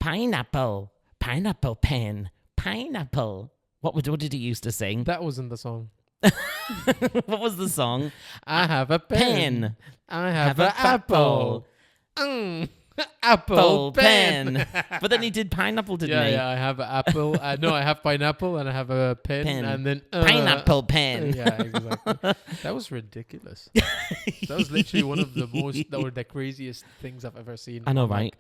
Pineapple, pineapple pen, pineapple. What did he used to sing? That wasn't the song. What was the song? I have a pen. I have an apple. Apple pen. But then he did pineapple, didn't he? Yeah, I have an apple. No, I have pineapple and I have a pen. And then pineapple pen. Yeah, exactly. That was ridiculous. That was literally one of the the craziest things I've ever seen. I know, right?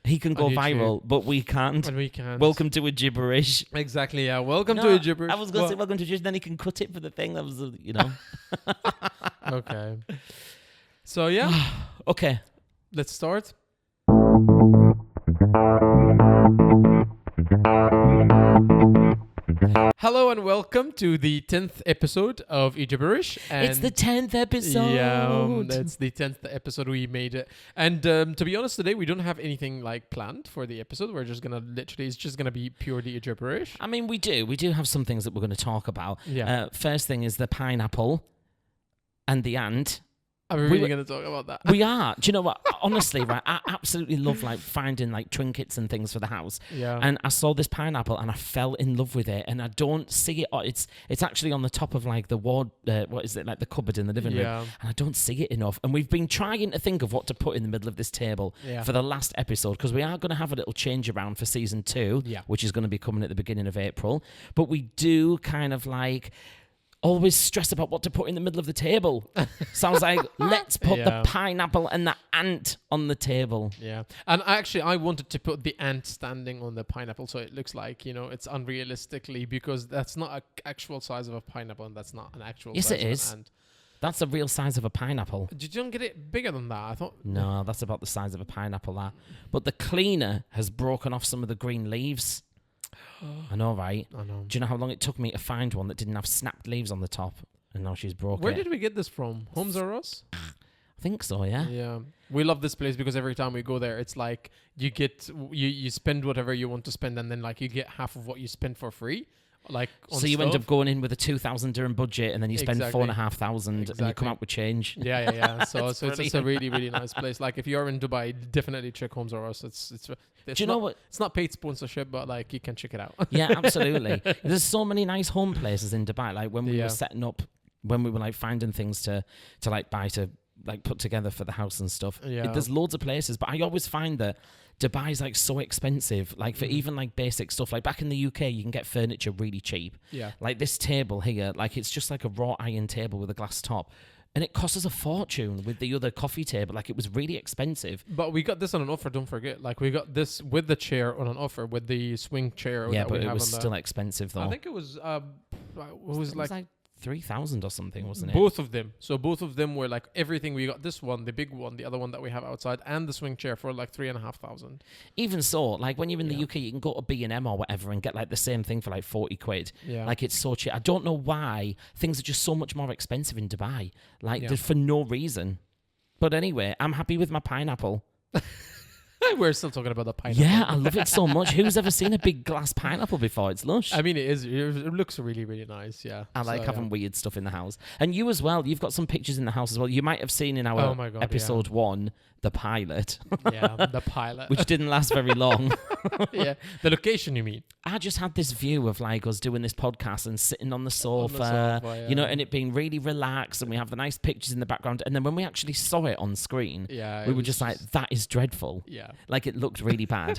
He can go viral, but we can't. And we can't. Welcome to a gibberish. Exactly, yeah. Welcome to a gibberish. I was going to say welcome to a gibberish, then he can cut it for the thing. That was, Okay. So, yeah. Okay. Let's start. Hello and welcome to the 10th episode of Gibberish. It's the 10th episode. Yeah, that's the 10th episode we made it. And to be honest, today we don't have anything like planned for the episode. We're just gonna it's just gonna be purely gibberish. I mean, we do have some things that we're going to talk about. Yeah. First thing is the pineapple and the ant. Are we really going to talk about that? We are. Do you know what? Honestly, right, I absolutely love finding trinkets and things for the house. Yeah. And I saw this pineapple and I fell in love with it. And I don't see it. It's actually on the top of the ward. What is it? Like the cupboard in the living room. And I don't see it enough. And we've been trying to think of what to put in the middle of this table for the last episode, because we are going to have a little change around for season 2, which is going to be coming at the beginning of April. But we do kind of always stress about what to put in the middle of the table. Sounds like, let's put the pineapple and the ant on the table. Yeah. And actually, I wanted to put the ant standing on the pineapple, so it looks like, it's unrealistically, because that's not an actual size of a pineapple, and that's not an actual size of an ant. That's the real size of a pineapple. Did you not get it bigger than that? I thought... No, that's about the size of a pineapple, that. But the cleaner has broken off some of the green leaves. I know, right? I know. Do you know how long it took me to find one that didn't have snapped leaves on the top? And now she's broken. Where did we get this from? Homes R Us? I think so, yeah. Yeah. We love this place because every time we go there, it's like you spend whatever you want to spend, and then you get half of what you spend for free. So you end up going in with a 2,000 dirham budget, and then you spend 4,500 and you come out with change. Yeah. So it's a really, really nice place. If you're in Dubai, definitely check Homes R Us. Do you know what? It's not paid sponsorship, but you can check it out. Yeah, absolutely. There's so many nice home places in Dubai. When we were setting up, when we were finding things to buy to put together for the house and stuff. Yeah. There's loads of places, but I always find that Dubai's so expensive. For even basic stuff. Back in the UK, you can get furniture really cheap. Yeah. This table here, it's just a wrought iron table with a glass top. And it costs us a fortune with the other coffee table. It was really expensive. But we got this on an offer, don't forget. We got this with the chair on an offer, with the swing chair. Yeah, but it was still expensive, though. I think it was... it was 3,000 or something, wasn't it? Both of them. So both of them were everything. We got this one, the big one, the other one that we have outside, and the swing chair for 3,500. Even so, when you're in the UK, you can go to B&M or whatever and get the same thing for 40 quid. Yeah. It's so cheap. I don't know why things are just so much more expensive in Dubai. For no reason. But anyway, I'm happy with my pineapple. We're still talking about the pineapple. Yeah, I love it so much. Who's ever seen a big glass pineapple before? It's lush. I mean, it looks really, really nice, yeah. I like having weird stuff in the house. And you as well, you've got some pictures in the house as well. You might have seen in our episode 1, the pilot. Yeah, the pilot. Which didn't last very long. Yeah, the location, you mean? I just had this view of us doing this podcast and sitting on the sofa, and it being really relaxed, and we have the nice pictures in the background. And then when we actually saw it on screen, we were just that is dreadful. Yeah. It looked really bad.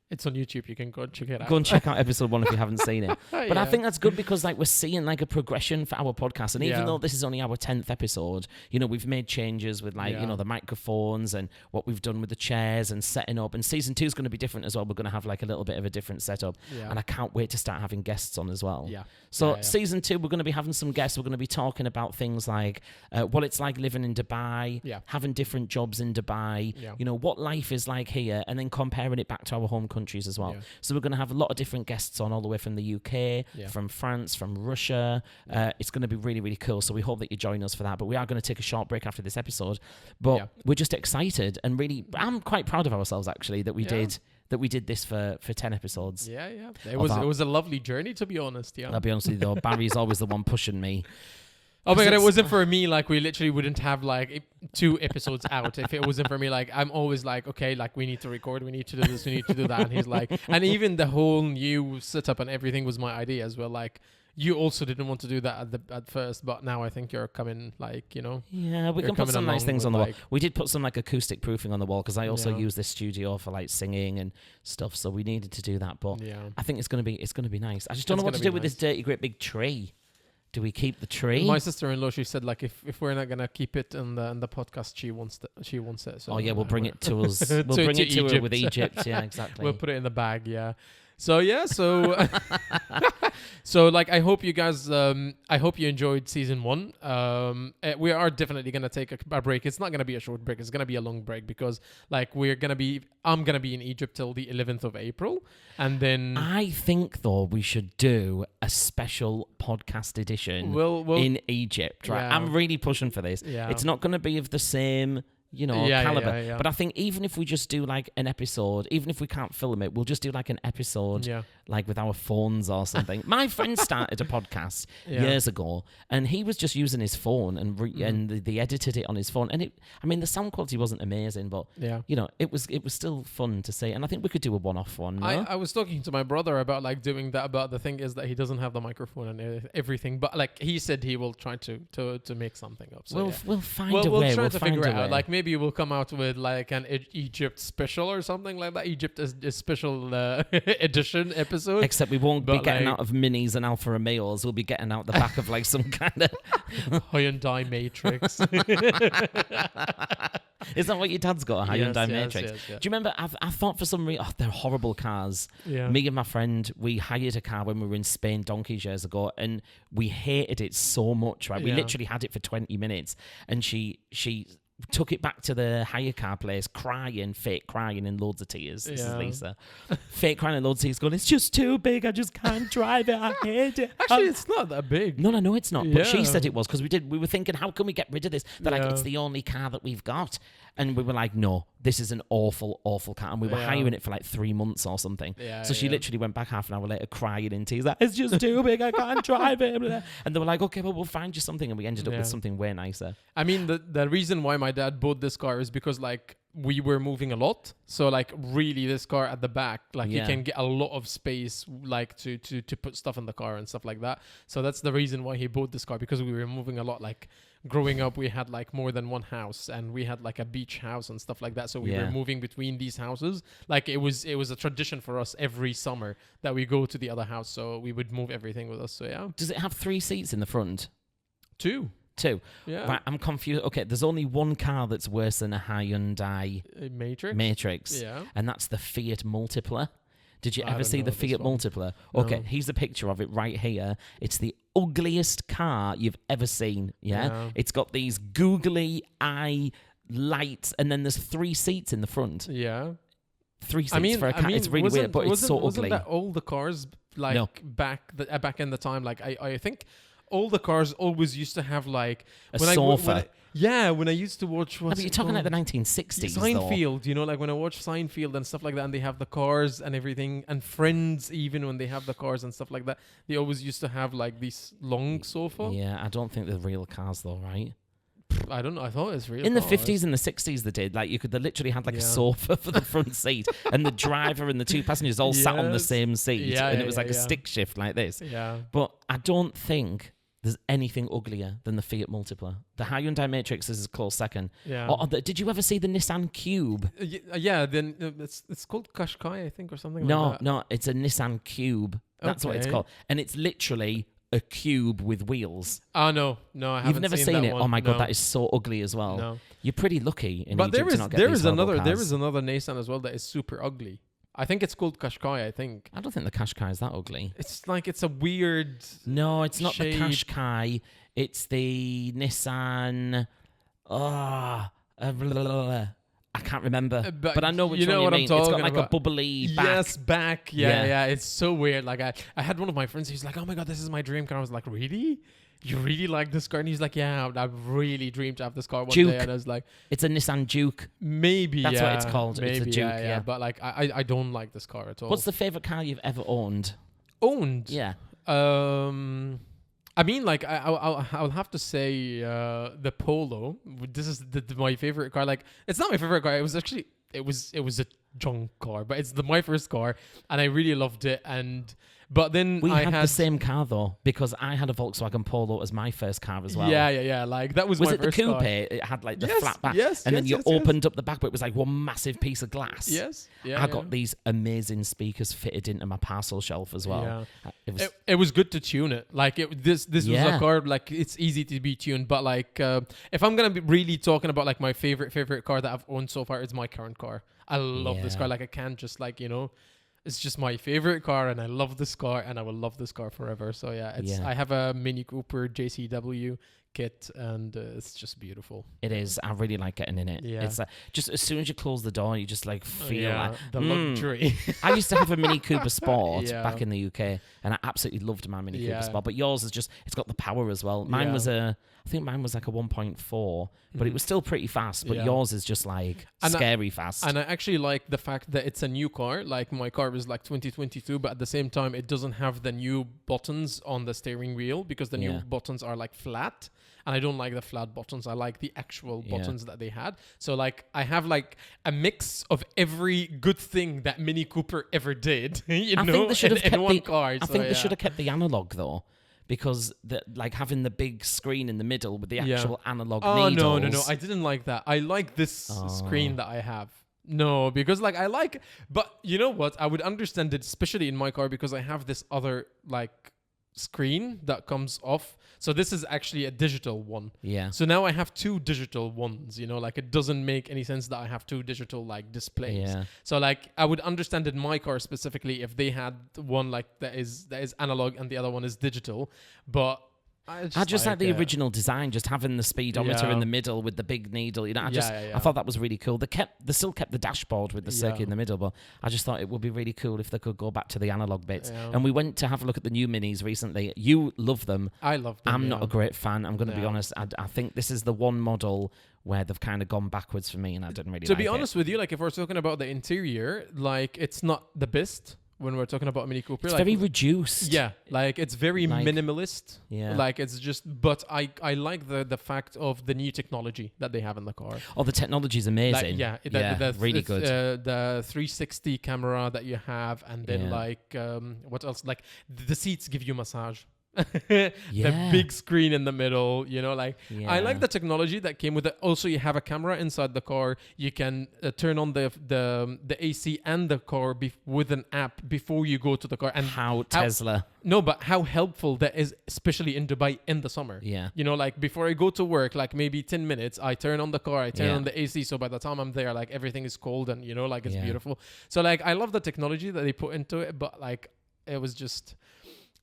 It's on YouTube. You can go and check it out. Go and check out episode 1 if you haven't seen it. But I think that's good because we're seeing a progression for our podcast. And even though this is only our 10th episode, we've made changes with the microphones and what we've done with the chairs and setting up. And season 2 is going to be different as well. We're going to have a little bit of a different setup. Yeah. And I can't wait to start having guests on as well. Yeah. So season 2, we're going to be having some guests. We're going to be talking about things like what it's like living in Dubai, having different jobs in Dubai, what life is like here, and then comparing it back to our home countries as well. Yeah. So we're going to have a lot of different guests on all the way from the UK, from France, from Russia. It's going to be really, really cool. So we hope that you join us for that. But we are going to take a short break after this episode. But we're just excited and really, I'm quite proud of ourselves actually that we did this for 10 episodes. Yeah. It was a lovely journey, to be honest. Yeah. I'll be honest with you though, Barry's always the one pushing me. Oh my god, it wasn't for me. Like, we literally wouldn't have like 2 episodes out if it wasn't for me. Like, I'm always like, okay, like we need to record, we need to do this, we need to do that. And he's like, and even the whole new setup and everything was my idea as well. Like, you also didn't want to do that at first, but now I think you're coming, like, you know. Yeah, we can put some nice things on the wall. We did put some like acoustic proofing on the wall because I also use this studio for like singing and stuff, so we needed to do that. But I think it's gonna be nice. I just don't know what to do with this dirty great big tree. Do we keep the tree? My sister-in-law, she said, like, if we're not gonna keep it in the podcast, she wants it. So we'll bring it to us. We'll bring it to her with Egypt. Yeah, exactly. We'll put it in the bag. Yeah. So so like, I hope you guys, I hope you enjoyed season 1. We are definitely gonna take a break. It's not gonna be a short break. It's gonna be a long break because like I'm gonna be in Egypt till the 11th of April, and then I think though we should do a special podcast edition in Egypt. Right, I'm really pushing for this. Yeah. It's not gonna be of the same caliber. Yeah. But I think even if we just do like an episode, even if we can't film it, we'll just do like an episode like with our phones or something. My friend started a podcast years ago, and he was just using his phone and they edited it on his phone. And the sound quality wasn't amazing, but it was still fun to see. And I think we could do a one-off one. No? I was talking to my brother about like doing that, but the thing is that he doesn't have the microphone and everything. But like he said, he will try to make something up. So we'll find a way. We'll try to figure it out. Like, maybe we'll come out with like an Egypt special or something like that. Egypt is a special edition episode. Except we won't be getting out of Minis and Alfa Romeos. We'll be getting out the back of like some kind of Hyundai Matrix. Is that what your dad's got? A Hyundai Matrix? Yes. Do you remember? I thought for some reason, they're horrible cars. Yeah. Me and my friend, we hired a car when we were in Spain donkeys years ago, and we hated it so much. Right, we literally had it for 20 minutes, and she took it back to the hire car place, fake crying in loads of tears. This is Lisa. Fake crying in loads of tears, going, it's just too big, I just can't drive it, I hate it. Actually, it's not that big. No, it's not. But she said it was, because we were thinking, how can we get rid of this? They're like, it's the only car that we've got. And we were like, no, this is an awful, awful car. And we were hiring it for like 3 months or something. So she literally went back half an hour later crying in tears, like, it's just too big, I can't drive it. And they were like, okay, well, we'll find you something. And we ended up with something way nicer. I mean, the reason why my dad bought this car is because like we were moving a lot. So like really this car at the back, like you can get a lot of space like to put stuff in the car and stuff like that. So that's the reason why he bought this car, because we were moving a lot. Like growing up, we had like more than one house, and we had like a beach house and stuff like that. So we were moving between these houses. Like it was a tradition for us every summer that we go to the other house. So we would move everything with us. So yeah. Does it have 3 seats in the front? 2. Yeah. Right, I'm confused. Okay, there's only one car that's worse than a Hyundai Matrix. Yeah. And that's the Fiat Multipla. Did you ever see the Fiat Multipla? Okay, here's a picture of it right here. It's the ugliest car you've ever seen. Yeah. It's got these googly eye lights, and then there's 3 seats in the front. Yeah. 3 seats for a car. It's really weird, but it's so ugly. Wasn't that all the cars back in the time? Like I think all the cars always used to have like a sofa. When I used to watch but you're talking like the 1960s. Seinfeld, like when I watch Seinfeld and stuff like that, and they have the cars and everything, and Friends, even when they have the cars and stuff like that, they always used to have like this long sofa. Yeah, I don't think they're real cars though, right? I don't know. I thought it was real. In the 50s and the 60s, they did. Like they literally had like a sofa for the front seat, and the driver and the 2 passengers all sat on the same seat, and it was like a stick shift like this. Yeah. But I don't think there's anything uglier than the Fiat Multipla. The Hyundai Matrix is a close second. Yeah. Did you ever see the Nissan Cube? Then it's called Qashqai, I think, or something like that. No, it's a Nissan Cube. That's what it's called. And it's literally a cube with wheels. Oh, no, I haven't. You've never seen it? One. Oh my God, that is so ugly as well. No. You're pretty lucky in but Egypt to not get there these is another Nissan as well that is super ugly. I think it's called Qashqai, I think. I don't think the Qashqai is that ugly. It's like, it's a weird No, it's not shape. The Qashqai. It's the Nissan... I can't remember. But I know which one you mean. It's got like a bubbly back. Yes, back. Yeah. It's so weird. Like I had one of my friends, he's like, oh my God, this is my dream car. I was like, really? You really like this car? And he's like, yeah, I've really dreamed to have this car one day. And I was like, it's a Nissan Duke. Maybe, That's what it's called. Maybe, it's a Duke, yeah. But like, I don't like this car at all. What's the favourite car you've ever owned? Owned? Yeah. I mean, like I'll have to say the Polo. This is my favorite car. Like, it's not my favorite car. It was actually it was a junk car, but it's my first car, and I really loved it. But then we had the same car though, because I had a Volkswagen Polo as my first car as well. Yeah. Like that was my it first the coupe? car. It had like the flat back, and then you opened up the back, but it was like one massive piece of glass. Yes, I got these amazing speakers fitted into my parcel shelf as well. Yeah. It was good to tune it. Like this was a car, like it's easy to be tuned. But like if I'm gonna be really talking about like my favorite car that I've owned so far, it's my current car. I love this car. Like I can't just like it's just my favorite car, and I love this car, and I will love this car forever. So I have a Mini Cooper JCW kit, and it's just beautiful. It is. I really like getting in it. Yeah. It's just as soon as you close the door, you just like feel like the luxury. I used to have a Mini Cooper Sport back in the UK, and I absolutely loved my Mini Cooper Sport. But yours is just, it's got the power as well. Mine was I think mine was like a 1.4, but it was still pretty fast. But yours is just like scary fast. And I actually like the fact that it's a new car. Like my car is like 2022, but at the same time, it doesn't have the new buttons on the steering wheel, because the new buttons are like flat. And I don't like the flat buttons. I like the actual buttons that they had. So like I have like a mix of every good thing that Mini Cooper ever did. I think they should have kept one car. I think they should have kept the analog though. Because like having the big screen in the middle with the actual analog needles. No. I didn't like that. I like this screen that I have. No, because like but you know what? I would understand it, especially in my car, because I have this other like screen that comes off. So this is actually a digital one. Yeah. So now I have two digital ones, like it doesn't make any sense that I have two digital like displays. Yeah. So like I would understand in my car specifically if they had one like that is analog and the other one is digital, but I just like the original design, just having the speedometer in the middle with the big needle. I thought that was really cool. They still kept the dashboard with the circuit in the middle, but I just thought it would be really cool if they could go back to the analog bits. Yeah. And we went to have a look at the new Minis recently. You love them. I love them. I'm not a great fan. I'm going to be honest. I think this is the one model where they've kind of gone backwards for me, and I didn't really like it. To be honest with you, like if we're talking about the interior, like it's not the best. When we're talking about Mini Cooper, it's very reduced. Yeah, like it's very minimalist. Yeah, like it's just. But I like the fact of the new technology that they have in the car. Oh, the technology is amazing. Really good. The 360 camera that you have, and then like what else? Like the seats give you massage. The big screen in the middle, I like the technology that came with it. Also, you have a camera inside the car. You can turn on the AC and the car with an app before you go to the car. And Tesla. No, but how helpful that is, especially in Dubai in the summer. Yeah. Like before I go to work, like maybe 10 minutes, I turn on the car, I turn on the AC. So by the time I'm there, like everything is cold and, like it's beautiful. So like I love the technology that they put into it, but like it was just...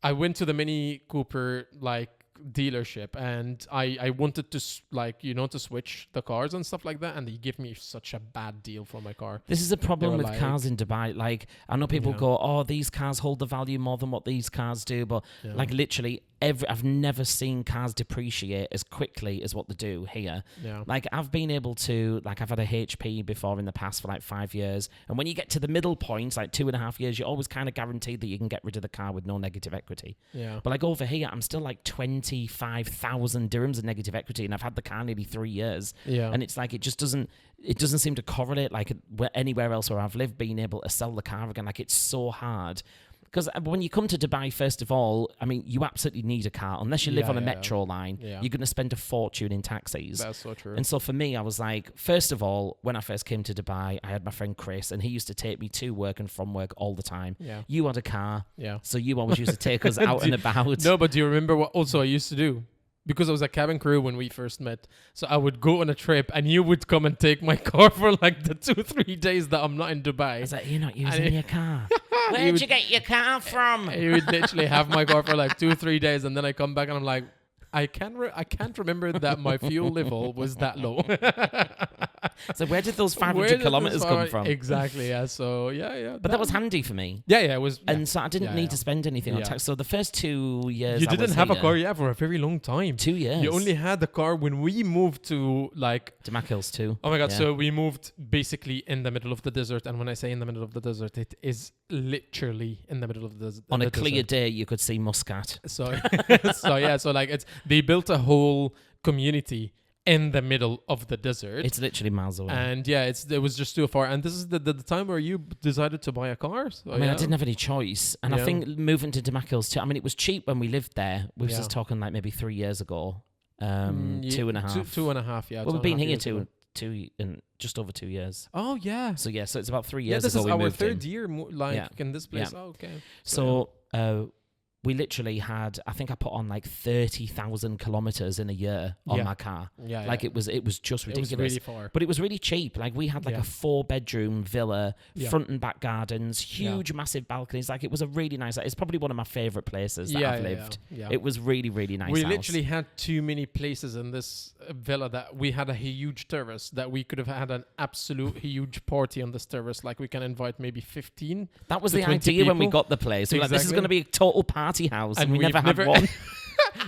I went to the Mini Cooper like dealership, and I wanted to to switch the cars and stuff like that, and they give me such a bad deal for my car. This is a problem with cars in Dubai. Like I know people go, "Oh, these cars hold the value more than what these cars do," but like literally I've never seen cars depreciate as quickly as what they do here. Yeah. Like I've been able to, like I've had a HP before in the past for like 5 years, and when you get to the middle points, like 2.5 years, you're always kind of guaranteed that you can get rid of the car with no negative equity. Yeah. But like over here, I'm still like 25,000 dirhams of negative equity, and I've had the car nearly 3 years. Yeah. And it's like it doesn't seem to correlate like anywhere else where I've lived, being able to sell the car again. Like it's so hard. Because when you come to Dubai, first of all, I mean, you absolutely need a car. Unless you live on a metro line, you're going to spend a fortune in taxis. That's so true. And so for me, I was like, first of all, when I first came to Dubai, I had my friend Chris, and he used to take me to work and from work all the time. Yeah. You had a car. Yeah. So you always used to take us out and about. No, but do you remember what also I used to do? Because I was a cabin crew when we first met. So I would go on a trip and you would come and take my car for like the 2-3 days that I'm not in Dubai. I was like, you're not using your car. Where'd you get your car from? You would literally have my car for like 2-3 days, and then I come back and I'm like, I can't remember that my fuel level was that low. So where did those 500 kilometers come from? Exactly. Yeah. So yeah. But that was handy for me. Yeah. It was. And so I didn't need to spend anything on tax. So the first 2 years, you didn't have a car, for a very long time. 2 years. You only had the car when we moved to Mac Hills too. Oh my God! Yeah. So we moved basically in the middle of the desert, and when I say in the middle of the desert, it is literally in the middle of the desert. On a clear day, you could see Muscat. So they built a whole community in the middle of the desert. It's literally miles away. And it was just too far. And this is the time where you decided to buy a car. So, I didn't have any choice. And I think moving to Mac Hills too, it was cheap when we lived there. We were just talking like maybe 3 years ago. 2.5. 2.5, yeah. Well, we've been here in just over 2 years. Oh, yeah. So it's about 3 years ago we moved in. This is our third year in this place. Yeah. Oh, okay. So we literally had, I think I put on like 30,000 kilometers in a year on my car. Yeah. It was just ridiculous. It was really far. But it was really cheap. Like we had like a 4-bedroom villa, front and back gardens, huge, massive balconies. Like it was a really nice, it's probably one of my favorite places that I've lived. Yeah. It was really, really nice. We literally had too many places in this villa that we had a huge terrace that we could have had an absolute huge party on this terrace. Like we can invite maybe 15. That was the idea people. When we got the place. We were like, this is going to be a total party house, and we never had one.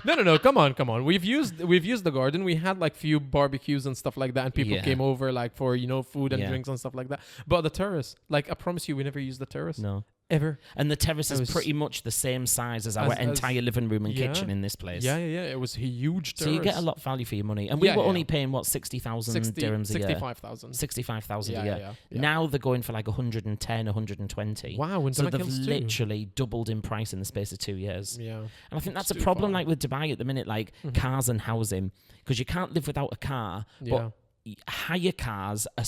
No, come on. We've used the garden. We had like few barbecues and stuff like that, and people came over like for food and drinks and stuff like that. But the terrace, like I promise you, we never used the terrace. No. Ever. And the terrace is pretty much the same size as our entire living room and kitchen in this place. Yeah. It was a huge terrace. So you get a lot of value for your money. And we were only paying, 60,000 dirhams a year? 65,000. 65,000 a year. Yeah. Now they're going for like 110, 120. Wow. So they've literally doubled in price in the space of 2 years. Yeah. And I think that's a problem like with Dubai at the minute, like cars and housing, because you can't live without a car, but hire cars are...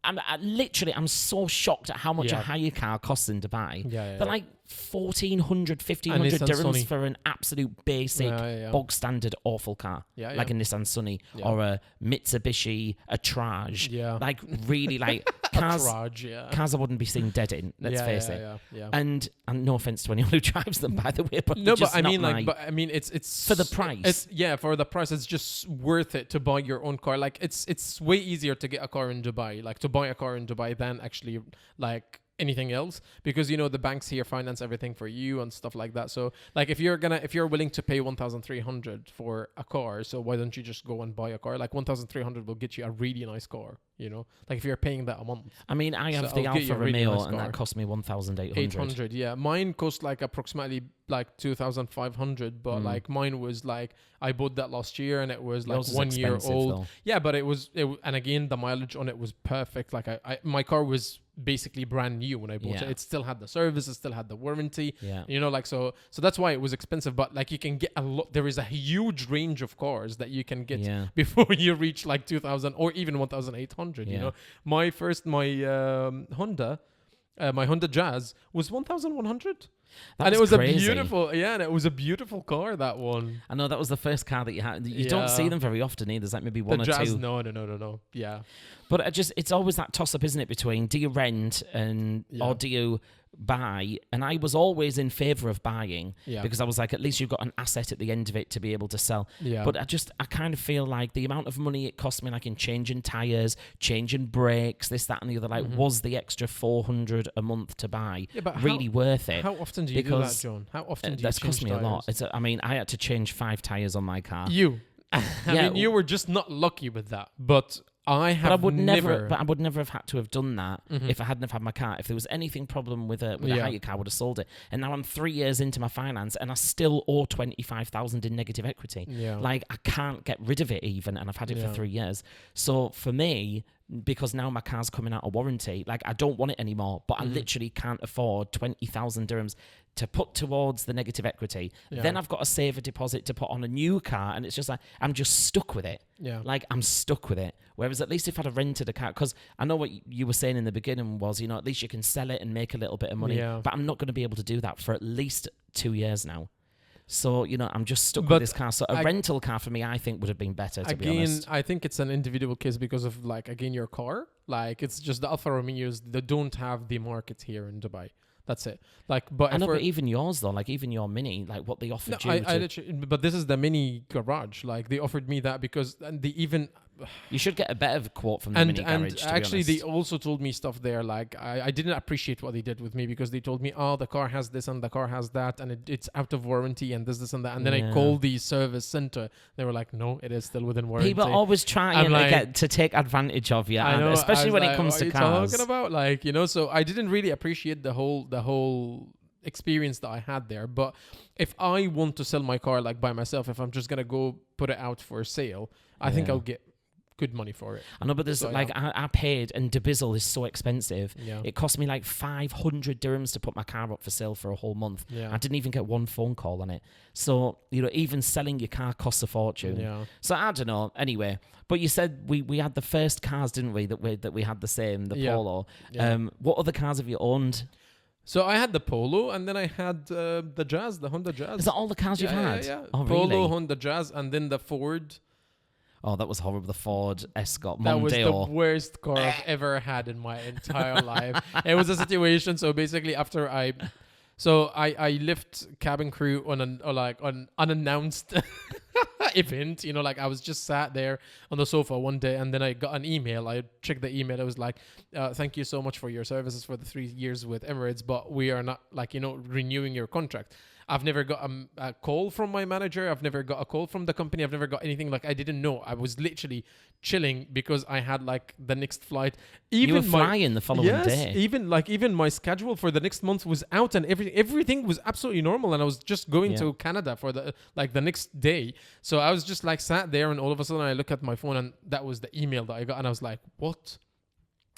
I'm so shocked at how much a hire car costs in Dubai. They're like 1,400, 1,500 dirhams for an absolute basic, bog standard awful car. Like a Nissan Sunny or a Mitsubishi, a Traj. Like really like cars I wouldn't be seen dead in, let's face it. And no offense to anyone who drives them, by the way, but it's for the price. For the price, it's just worth it to buy your own car. Like it's way easier to get a car in Dubai, like to buy a car in Dubai than actually like anything else, because the banks here finance everything for you and stuff like that. So like if you're willing to pay 1,300 for a car, so why don't you just go and buy a car? Like 1,300 will get you a really nice car, like if you're paying that a month. I have the Alfa Romeo and that cost me 1,800. 800, yeah. Mine cost like approximately like 2,500, but like mine was like I bought that last year and it was like 1 year old. Though. Yeah, but it was and again the mileage on it was perfect. Like my car was basically brand new when I bought it. It still had the service, it still had the warranty. So that's why it was expensive. But like you can get a lot. There is a huge range of cars that you can get before you reach like 2,000 or even 1,800. My Honda Jazz was 1,100. And it was crazy. And it was a beautiful car, that one. I know that was the first car that you had. You don't see them very often either. There's like maybe one or Jazz, two. No. Yeah. But it's always that toss up, isn't it, between do you rent or do you buy? And I was always in favor of buying because I was like, at least you've got an asset at the end of it to be able to sell. But I kind of feel like the amount of money it cost me, like in changing tires, changing brakes, this, that, and the other, like was the extra 400 a month to buy really worth it? How often do you do that, John? How often do you that's change cost me tires? A lot. I had to change 5 tires on my car. I mean, you were just not lucky with that, but I would never have had to have done that if I hadn't have had my car. If there was anything problem with a hire car, I would have sold it. And now I'm 3 years into my finance and I still owe 25,000 in negative equity. Like I can't get rid of it even, and I've had it for 3 years. So for me, because now my car's coming out of warranty, like I don't want it anymore, but I literally can't afford 20,000 dirhams to put towards the negative equity. Then I've got to save a deposit to put on a new car, and it's just like I'm just stuck with it. Like I'm stuck with it. Whereas at least if I'd have rented a car, because I know what you were saying in the beginning was, at least you can sell it and make a little bit of money. But I'm not going to be able to do that for at least 2 years now. So, I'm just stuck with this car. So a rental car for me, I think, would have been better, to be honest. I think it's an individual case because of, like, again, your car. Like, it's just the Alfa Romeos, they don't have the market here in Dubai. That's it. Like, but I know, but even yours though, like even your Mini, like what they offered you. I literally, but this is the Mini garage. Like, they offered me that because, and they even. You should get a better quote from the Mini garage. And actually, they also told me stuff there. Like, I didn't appreciate what they did with me because they told me, oh, the car has this and the car has that, and it's out of warranty and this and that. And then I called the service center. They were like, no, it is still within warranty. People always trying to take advantage of you, I know, especially when it comes to cars. What are you talking about? Like, you know, so I didn't really appreciate the whole experience that I had there. But if I want to sell my car like by myself, if I'm just gonna go put it out for sale, I think I'll get good money for it. I know, but there's I paid, and Debizzle is so expensive. Yeah. It cost me like 500 dirhams to put my car up for sale for a whole month. Yeah. I didn't even get one phone call on it. So, you know, even selling your car costs a fortune. Yeah. So I don't know. Anyway, but you said we had the first cars, didn't we? That we had the same, the Polo. Yeah. What other cars have you owned? So I had the Polo, and then I had the Jazz, the Honda Jazz. Is that all the cars you've had? Yeah. Oh, Polo, really? Honda Jazz, and then the Ford. Oh, that was horrible. The Ford Escort Mondeo. That was the worst car I've ever had in my entire life. It was a situation. So basically, after I lift cabin crew on an unannounced event. You know, like I was just sat there on the sofa one day, and then I got an email. I checked the email. It was like, "Thank you so much for your services for the 3 years with Emirates, but we are not renewing your contract." I've never got a call from my manager. I've never got a call from the company. I've never got anything. Like, I didn't know. I was literally chilling because I had like the next flight. You were flying the following day. Even my schedule for the next month was out, and everything was absolutely normal. And I was just going to Canada for the next day. So I was just like sat there, and all of a sudden I look at my phone, and that was the email that I got, and I was like, what?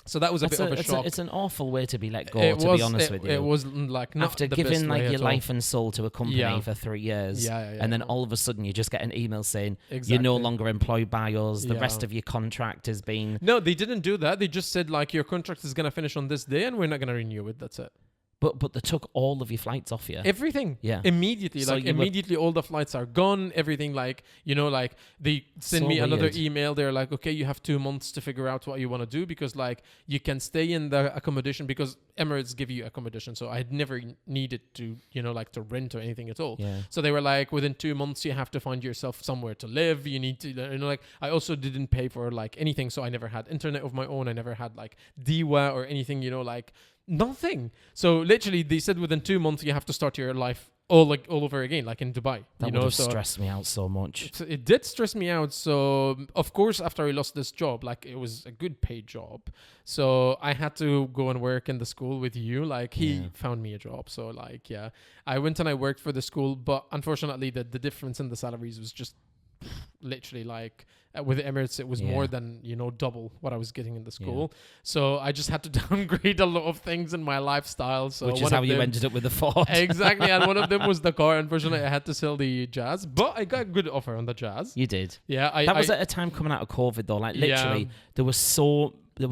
So that was a bit of a shock. It's an awful way to be let go, to be honest with you. It was like not after the giving best like way your life and soul to a company for 3 years, and then all of a sudden you just get an email saying you're no longer employed by us. The rest of your contract is being. No, they didn't do that. They just said like your contract is gonna finish on this day, and we're not gonna renew it. That's it. But they took all of your flights off you. Everything. Yeah. Immediately. So immediately all the flights are gone. Everything they send me another email. They're like, okay, you have 2 months to figure out what you want to do, because like you can stay in the accommodation, because Emirates give you accommodation. So I had never needed to, to rent or anything at all. Yeah. So they were like, within 2 months, you have to find yourself somewhere to live. You need to, I also didn't pay for like anything. So I never had internet of my own. I never had like Diwa or anything, nothing. So literally they said within 2 months you have to start your life all over again, like in Dubai. That would have stressed me out so much. It did stress me out. So of course, after I lost this job, like it was a good paid job, so I had to go and work in the school with you. Like he found me a job. So like, I went and I worked for the school, but unfortunately the difference in the salaries was just literally like with Emirates it was more than double what I was getting in the school. So I just had to downgrade a lot of things in my lifestyle. So which is how you ended up with the Ford. Exactly. And one of them was the car. Unfortunately I had to sell the Jazz, but I got a good offer on the Jazz. You did. Yeah. That was at a time coming out of COVID though, like literally there was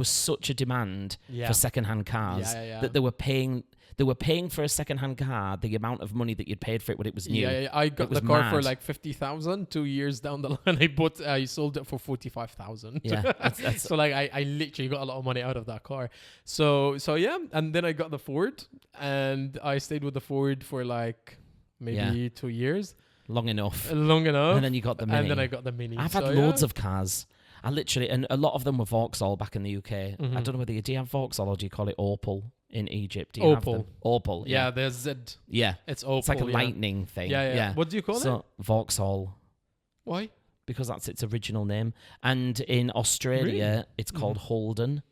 such a demand for second-hand cars that they were paying for a second-hand car the amount of money that you'd paid for it when it was new. I got the car for like 50,000. 2 years down the line, I sold it for 45,000. Yeah, that's so like I literally got a lot of money out of that car. So yeah, and then I got the Ford, and I stayed with the Ford for like maybe 2 years. Long enough. And then you got the Mini. And then I got the Mini. I've had loads of cars. And a lot of them were Vauxhall back in the UK. Mm-hmm. I don't know whether do you have Vauxhall or do you call it Opel in Egypt? Do you have them? Opel. Yeah, there's Z. Yeah. It's Opel. It's like a lightning thing. Yeah. What do you call it? Vauxhall. Why? Because that's its original name. And in Australia, it's called Holden.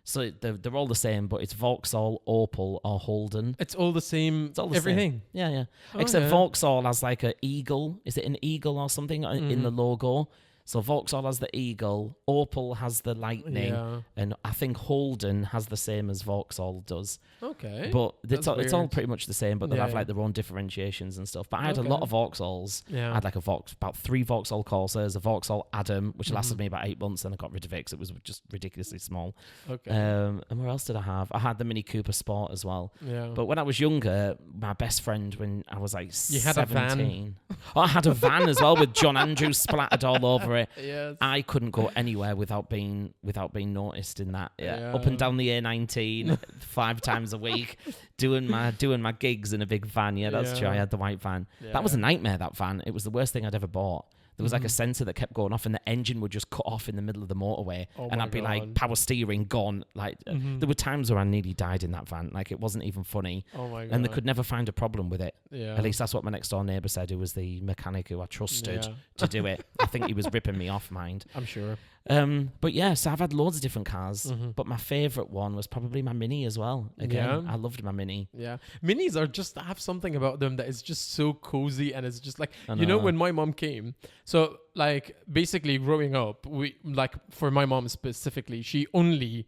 So they're all the same, but it's Vauxhall, Opel, or Holden. It's all the same. It's all the everything. Same. Yeah. Except Vauxhall has like an eagle. Is it an eagle or something in the logo? So Vauxhall has the eagle, Opel has the lightning, and I think Holden has the same as Vauxhall does. Okay. But it's all pretty much the same, but they'll have like their own differentiations and stuff. But I had a lot of Vauxhalls. Yeah. I had like about 3 Vauxhall Corsairs, a Vauxhall Adam, which lasted me about 8 months, and I got rid of it because it was just ridiculously small. Okay. And where else did I have? I had the Mini Cooper Sport as well. Yeah. But when I was younger, my best friend, when I was like 17. You had a van? I had a van as well with John Andrews splattered all over it. it. Yes. I couldn't go anywhere without being noticed in that. Yeah. Up and down the A19 5 times a week, doing my gigs in a big van. Yeah, that's true. I had the white van. Yeah. That was a nightmare, that van. It was the worst thing I'd ever bought. There was like a sensor that kept going off, and the engine would just cut off in the middle of the motorway, and I'd be like, power steering gone. Like there were times where I nearly died in that van. Like it wasn't even funny. Oh my God. And they could never find a problem with it. Yeah. At least that's what my next door neighbour said, who was the mechanic who I trusted to do it. I think he was ripping me off, mind. I'm sure. But yeah, so I've had loads of different cars, but my favourite one was probably my Mini as well. Again, I loved my Mini. Yeah, Minis are just have something about them that is just so cozy, and it's just like, you know, when my mom came, so like basically growing up, we like for my mom specifically, she only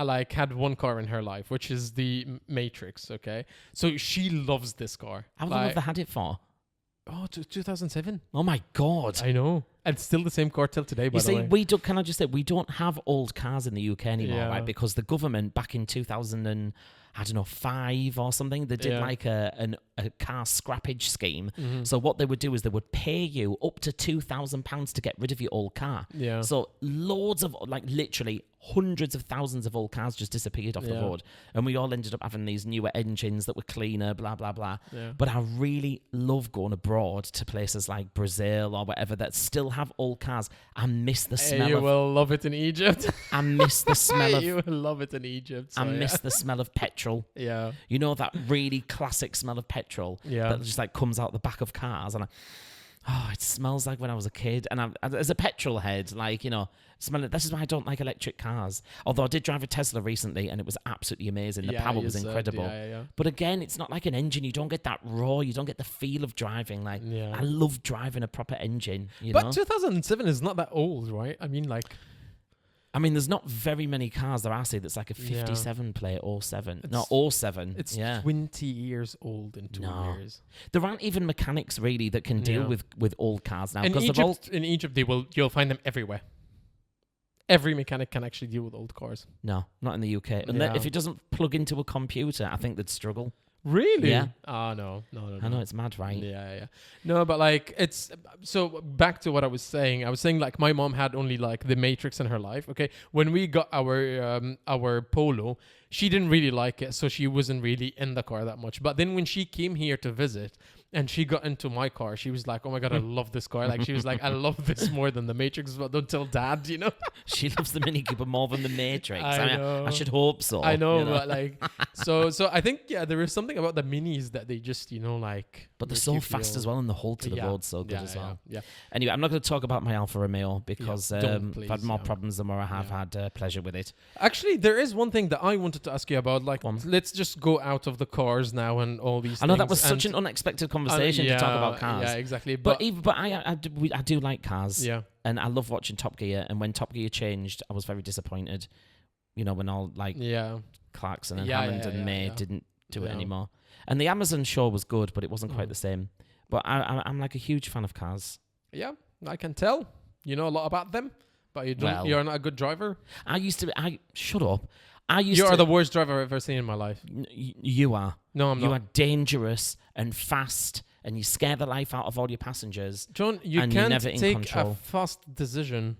like had one car in her life, which is the Matrix. Okay, so she loves this car. How long have they had it for? Oh, 2007. Oh my God. I know. And still the same car till today, by the way. We don't, can I just say, we don't have old cars in the UK anymore, right? Because the government back in 2005 or something, they did like a car scrappage scheme. So what they would do is they would pay you up to £2,000 to get rid of your old car. Yeah. So loads of, like literally hundreds of thousands of old cars just disappeared off the road. And we all ended up having these newer engines that were cleaner, blah, blah, blah. Yeah. But I really love going abroad to places like Brazil or whatever that still have old cars. I miss the smell You will love it in Egypt. I miss the smell of... You will love it in Egypt. So I miss the smell of petrol. Yeah. You know that really classic smell of petrol that just like comes out the back of cars, and it smells like when I was a kid. And as a petrol head, like, you know, this is why I don't like electric cars. Although I did drive a Tesla recently, and it was absolutely amazing. The power was incredible. But again, it's not like an engine. You don't get that raw. You don't get the feel of driving. Like, I love driving a proper engine. But 2007 is not that old, right? I mean, there's not very many cars that I see that's like a 57 plate or 07. Not 07. It's 20 years old in 2 years. There aren't even mechanics really that can deal with old cars now. In Egypt, you'll find them everywhere. Every mechanic can actually deal with old cars. No, not in the UK. And if it doesn't plug into a computer, I think they'd struggle. Really? Yeah. Oh, no. I know, it's mad, right? Yeah. No, but like, it's... So, back to what I was saying. I was saying, like, my mom had only, like, the Matrix in her life, okay? When we got our Polo, she didn't really like it, so she wasn't really in the car that much. But then when she came here to visit... And she got into my car. She was like, "Oh my God, I love this car." Like, she was like, "I love this more than the Matrix, but don't tell Dad," you know. She loves the Mini Cooper more than the Matrix. I know. I should hope so. I know, but like, so I think there is something about the Minis that they just, like. But they're so fast as well, and the hold to the road's so good as well. Yeah. Anyway, I'm not going to talk about my Alfa Romeo because I've had more problems than where I have had pleasure with it. Actually, there is one thing that I wanted to ask you about. Like, let's just go out of the cars now and all these. I know that was such an unexpected conversation to talk about cars. Yeah, exactly. But I do like cars. Yeah. And I love watching Top Gear. And when Top Gear changed, I was very disappointed. You know, when all like Clarkson and Hammond and May didn't do it anymore. And the Amazon show was good, but it wasn't quite the same. But I'm like a huge fan of cars. Yeah, I can tell. You know a lot about them, but you're not a good driver. Shut up. You are the worst driver I've ever seen in my life. You are. No, I'm not. You are dangerous and fast, and you scare the life out of all your passengers. John, you can't take a fast decision.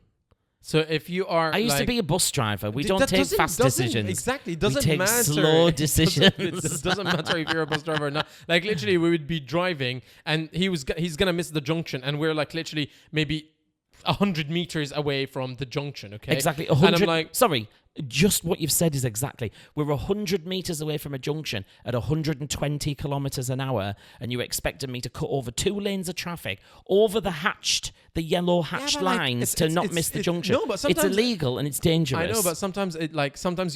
So if you are, I used to be a bus driver. We don't take fast decisions. Exactly, it doesn't we take matter. Slow decisions. It doesn't matter if you're a bus driver or not. Like literally, we would be driving, and he's gonna miss the junction, and we're like literally maybe 100 meters away from the junction. Okay, exactly. 100. And I'm like, sorry. Just what you've said is exactly. We're 100 meters away from a junction at 120 kilometers an hour, and you're expecting me to cut over 2 lanes of traffic over the yellow hatched lines to not miss the junction. No, but sometimes it's illegal and it's dangerous. I know, but sometimes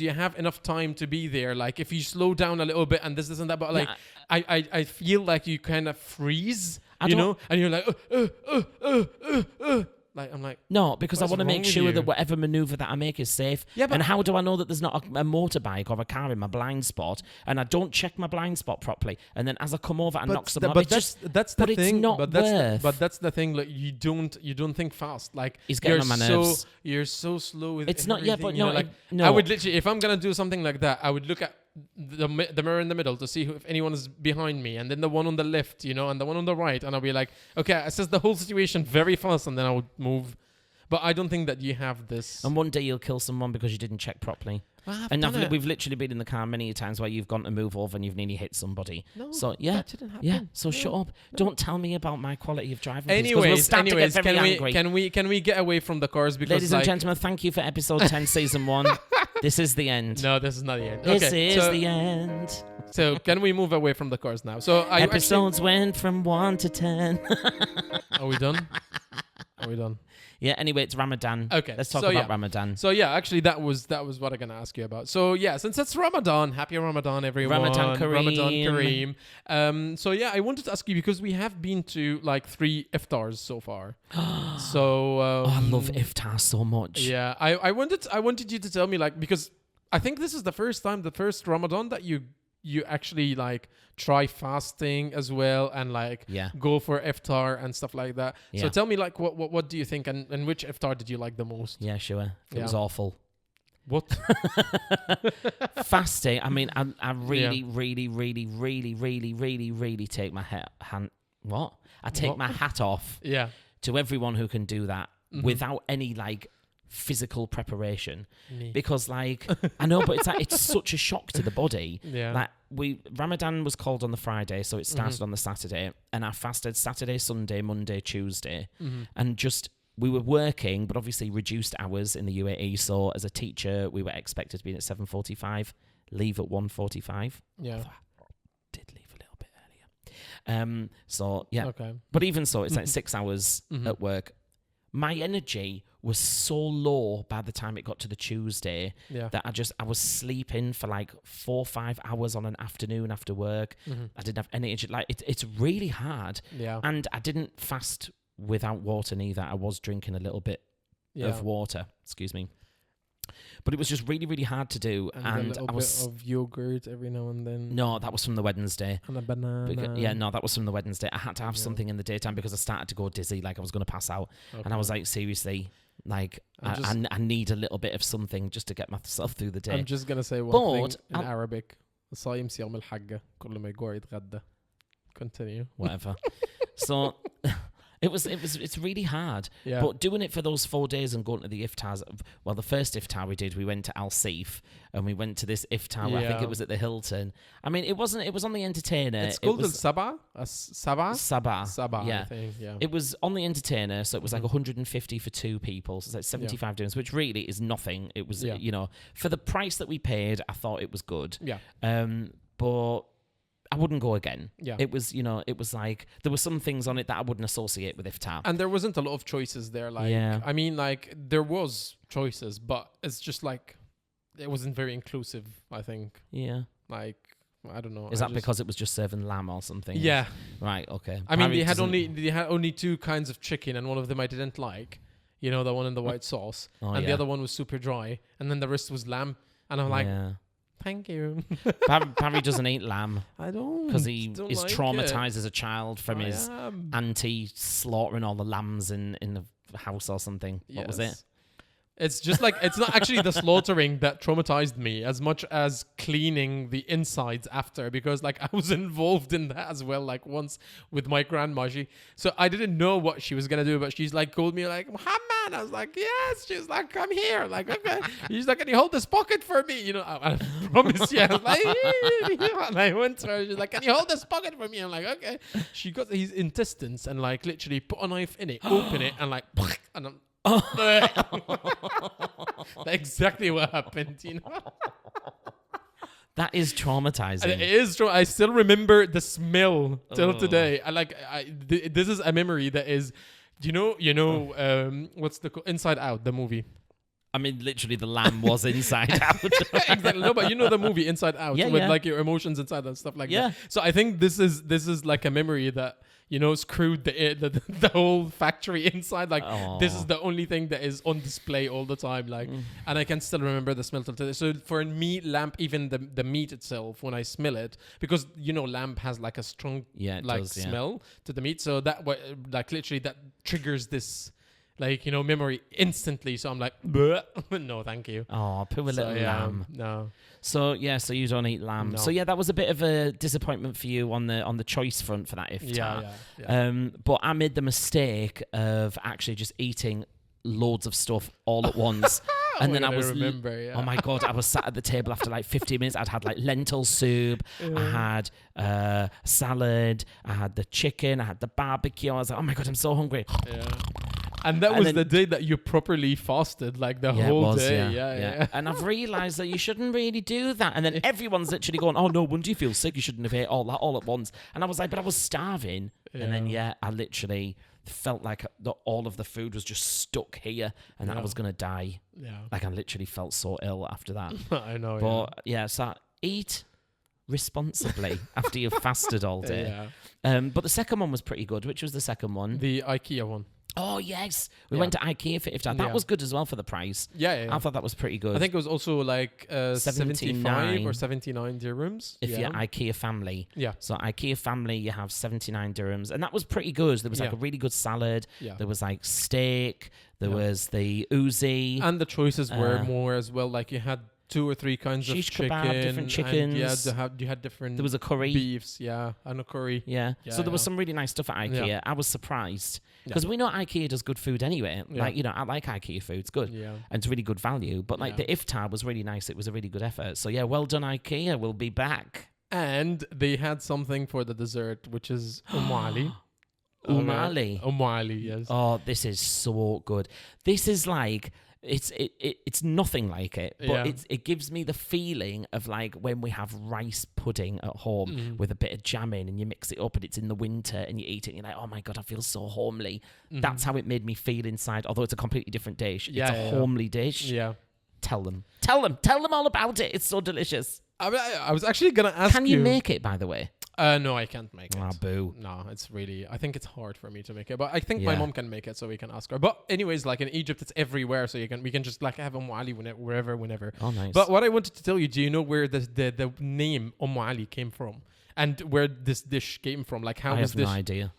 you have enough time to be there. Like if you slow down a little bit and this and that, but like I feel like you kind of freeze, and you're like Like I'm like, no, because I want to make sure that whatever maneuver that I make is safe. Yeah, but and how do I know that there's not a motorbike or a car in my blind spot, and I don't check my blind spot properly, and then as I come over, I knock someone off. That's the thing. It's not worth. But that's the thing. Like you don't think fast. Like he's getting on my nerves. You're so slow with. It's not. Yeah, but no. I would literally, if I'm gonna do something like that, I would look at the mirror in the middle to see if anyone is behind me, and then the one on the left, and the one on the right, and I'll be like, okay, I assess the whole situation very fast, and then I would move. But I don't think that you have this. And one day you'll kill someone because you didn't check properly. And we've literally been in the car many times where you've gone to move over and you've nearly hit somebody. No, so that didn't happen. Yeah. So no, shut up. No. Don't tell me about my quality of driving. Anyways, Can we get away from the cars? Because ladies and gentlemen, thank you for episode 10, season 1. This is the end. No, this is not the end. This is the end. So can we move away from the cars now? So episodes went from 1 to 10. Are we done? Are we done? Yeah, anyway, it's Ramadan. Okay. Let's talk about Ramadan. So yeah, actually that was what I'm gonna ask you about. So yeah, since it's Ramadan, happy Ramadan everyone. Ramadan Kareem. So yeah, I wanted to ask you because we have been to like 3 Iftars so far. So I love Iftars so much. Yeah. I wanted you to tell me like, because I think this is the first Ramadan that you actually like try fasting as well and like go for iftar and stuff like that. Yeah. So tell me like what do you think and which iftar did you like the most? Yeah, sure. It was awful. What? Fasting. I mean, I really take my my hat off. Yeah. To everyone who can do that without any like physical preparation. Because like I know, but it's such a shock to the body. Yeah. Like Ramadan was called on the Friday, so it started on the Saturday, and I fasted Saturday, Sunday, Monday, Tuesday, and just we were working, but obviously reduced hours in the UAE. So as a teacher, we were expected to be in at 7:45, leave at 1:45. Yeah. Did leave a little bit earlier. So yeah. Okay. But even so, it's like 6 hours at work. My energy was so low by the time it got to the Tuesday that I was sleeping for like 4 or 5 hours on an afternoon after work. I didn't have any energy. Like it's really hard. Yeah. And I didn't fast without water neither. I was drinking a little bit of water. Excuse me. But it was just really, really hard to do. And a bit of yogurt every now and then. No, that was from the Wednesday. And a banana. That was from the Wednesday. I had to have something in the daytime because I started to go dizzy, like I was going to pass out. Okay. And I was like, seriously, like I need a little bit of something just to get myself through the day. I'm just going to say one thing in Arabic. الصايم صيام الحقة كل ما يجوع يتغدى. Continue. Whatever. So it's really hard. Yeah. But doing it for those 4 days and going to the iftars, well, the first iftar we did, we went to Al Seif and we went to this iftar where I think it was at the Hilton. I mean, it was on the Entertainer. It's called Sabah? Sabah, yeah. I think, yeah. It was on the Entertainer, so it was like 150 for 2 people. So it's like 75 dirhams, which really is nothing. It was, for the price that we paid, I thought it was good. Yeah. But I wouldn't go again. Yeah. It was, it was like, there were some things on it that I wouldn't associate with iftar. And there wasn't a lot of choices there. Like, I mean, like, there was choices, but it's just like, it wasn't very inclusive, I think. Yeah. Like, I don't know. Is that because it was just serving lamb or something? Yeah. Right, okay. I mean, they had only 2 kinds of chicken, and one of them I didn't like. You know, the one in the white sauce. The other one was super dry. And then the rest was lamb. And I'm like... Thank you. Barry doesn't eat lamb. I don't. Because he is traumatized as a child from his auntie slaughtering all the lambs in the house or something. Yes. What was it? It's just like, it's not actually the slaughtering that traumatized me as much as cleaning the insides after, because like I was involved in that as well, like once with my grandma. So I didn't know what she was going to do, but she's like called me like, Muhammad. I was like, yes. She's like, come here. Like, okay. She's like, can you hold this pocket for me? You know, I promise you. I was like, and I went to her. She's like, can you hold this pocket for me? I'm like, okay. She got his intestines and like literally put a knife in it, open it, and like, and I'm, exactly what happened, you know. That is traumatizing. And it is true. I still remember the smell till today. This is a memory that is, you know, what's the Inside Out, the movie. I mean, literally, the lamb was inside out. Exactly. No, but you know the movie Inside Out with like your emotions inside and stuff like that. So I think this is like a memory that, you know, screwed the whole factory inside. Like, this is the only thing that is on display all the time. Like, and I can still remember the smell till today. So for me, lamb, even the meat itself, when I smell it, because you know, lamb has like a strong smell to the meat. So that like literally that triggers this. Like, you know, memory instantly. So I'm like, no, thank you. Oh, poor little lamb. No. So you don't eat lamb. No. So that was a bit of a disappointment for you on the choice front for that iftar. Yeah. But I made the mistake of actually just eating loads of stuff all at once. And then I was, yeah. oh my God, I was sat at the table after like 15 minutes. I'd had like lentil soup, I had salad, I had the chicken, I had the barbecue. I was like, oh my God, I'm so hungry. Yeah. And that was the day that you properly fasted, like the whole day. Yeah. And I've realised that you shouldn't really do that. And then everyone's literally going, oh no, wouldn't you feel sick? You shouldn't have ate all that all at once. And I was like, but I was starving. Yeah. And then, I literally felt like all of the food was just stuck here and that I was going to die. Yeah. Like I literally felt so ill after that. I know, But so eat responsibly after you've fasted all day. But the second one was pretty good. Which was the second one? The IKEA one. Oh, yes. We went to IKEA for Iftar. That was good as well for the price. Yeah. I thought that was pretty good. I think it was also like 75 or 79 dirhams. If you're IKEA family. Yeah. So IKEA family, you have 79 dirhams. And that was pretty good. There was like a really good salad. Yeah. There was like steak. There was the uzi. And the choices were more as well. Like you had 2 or 3 kinds of chicken. Kebab, different chickens. You had different. There was a curry. Beefs, and a curry. Yeah. So there was some really nice stuff at IKEA. Yeah. I was surprised. Because we know IKEA does good food anyway. Yeah. Like, I like IKEA food. It's good. Yeah. And it's really good value. But like the Iftar was really nice. It was a really good effort. So well done IKEA. We'll be back. And they had something for the dessert, which is umali. Umali, yes. Oh, this is so good. This is like... It's nothing like it, but it gives me the feeling of like when we have rice pudding at home with a bit of jam in and you mix it up and it's in the winter and you eat it and you're like, oh my God, I feel so homely. That's how it made me feel inside, although it's a completely different dish. It's a homely dish. Yeah. Tell them all about it. It's so delicious. I was actually going to ask you. Can you make it, by the way? No, I can't make it. Ah, boo. No, it's really... I think it's hard for me to make it. But I think my mom can make it, so we can ask her. But anyways, like in Egypt, it's everywhere. So we can just like have Ali whenever. Oh, nice. But what I wanted to tell you, do you know where the name Ali came from? And where this dish came from? Like how was this... I have no idea.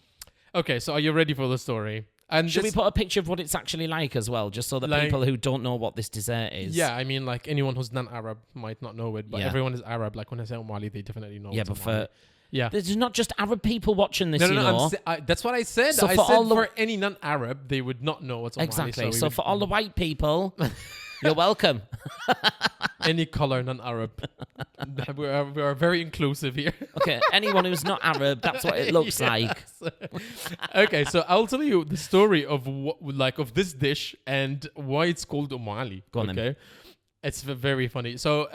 Okay, so are you ready for the story? And should we put a picture of what it's actually like as well, just so that people who don't know what this dessert is? Yeah, I mean, like anyone who's non-Arab might not know it, but everyone is Arab. Like when I say Ali, they definitely know. Yeah, but for... Yeah, there's not just Arab people watching this. No. That's what I said. So for any non-Arab, they would not know what's exactly. So for all the white people, you're welcome. Any color, non-Arab. we are very inclusive here. Okay, anyone who's not Arab, that's what it looks like. Okay, so I'll tell you the story of of this dish and why it's called Ali. Go on, then. It's very funny. So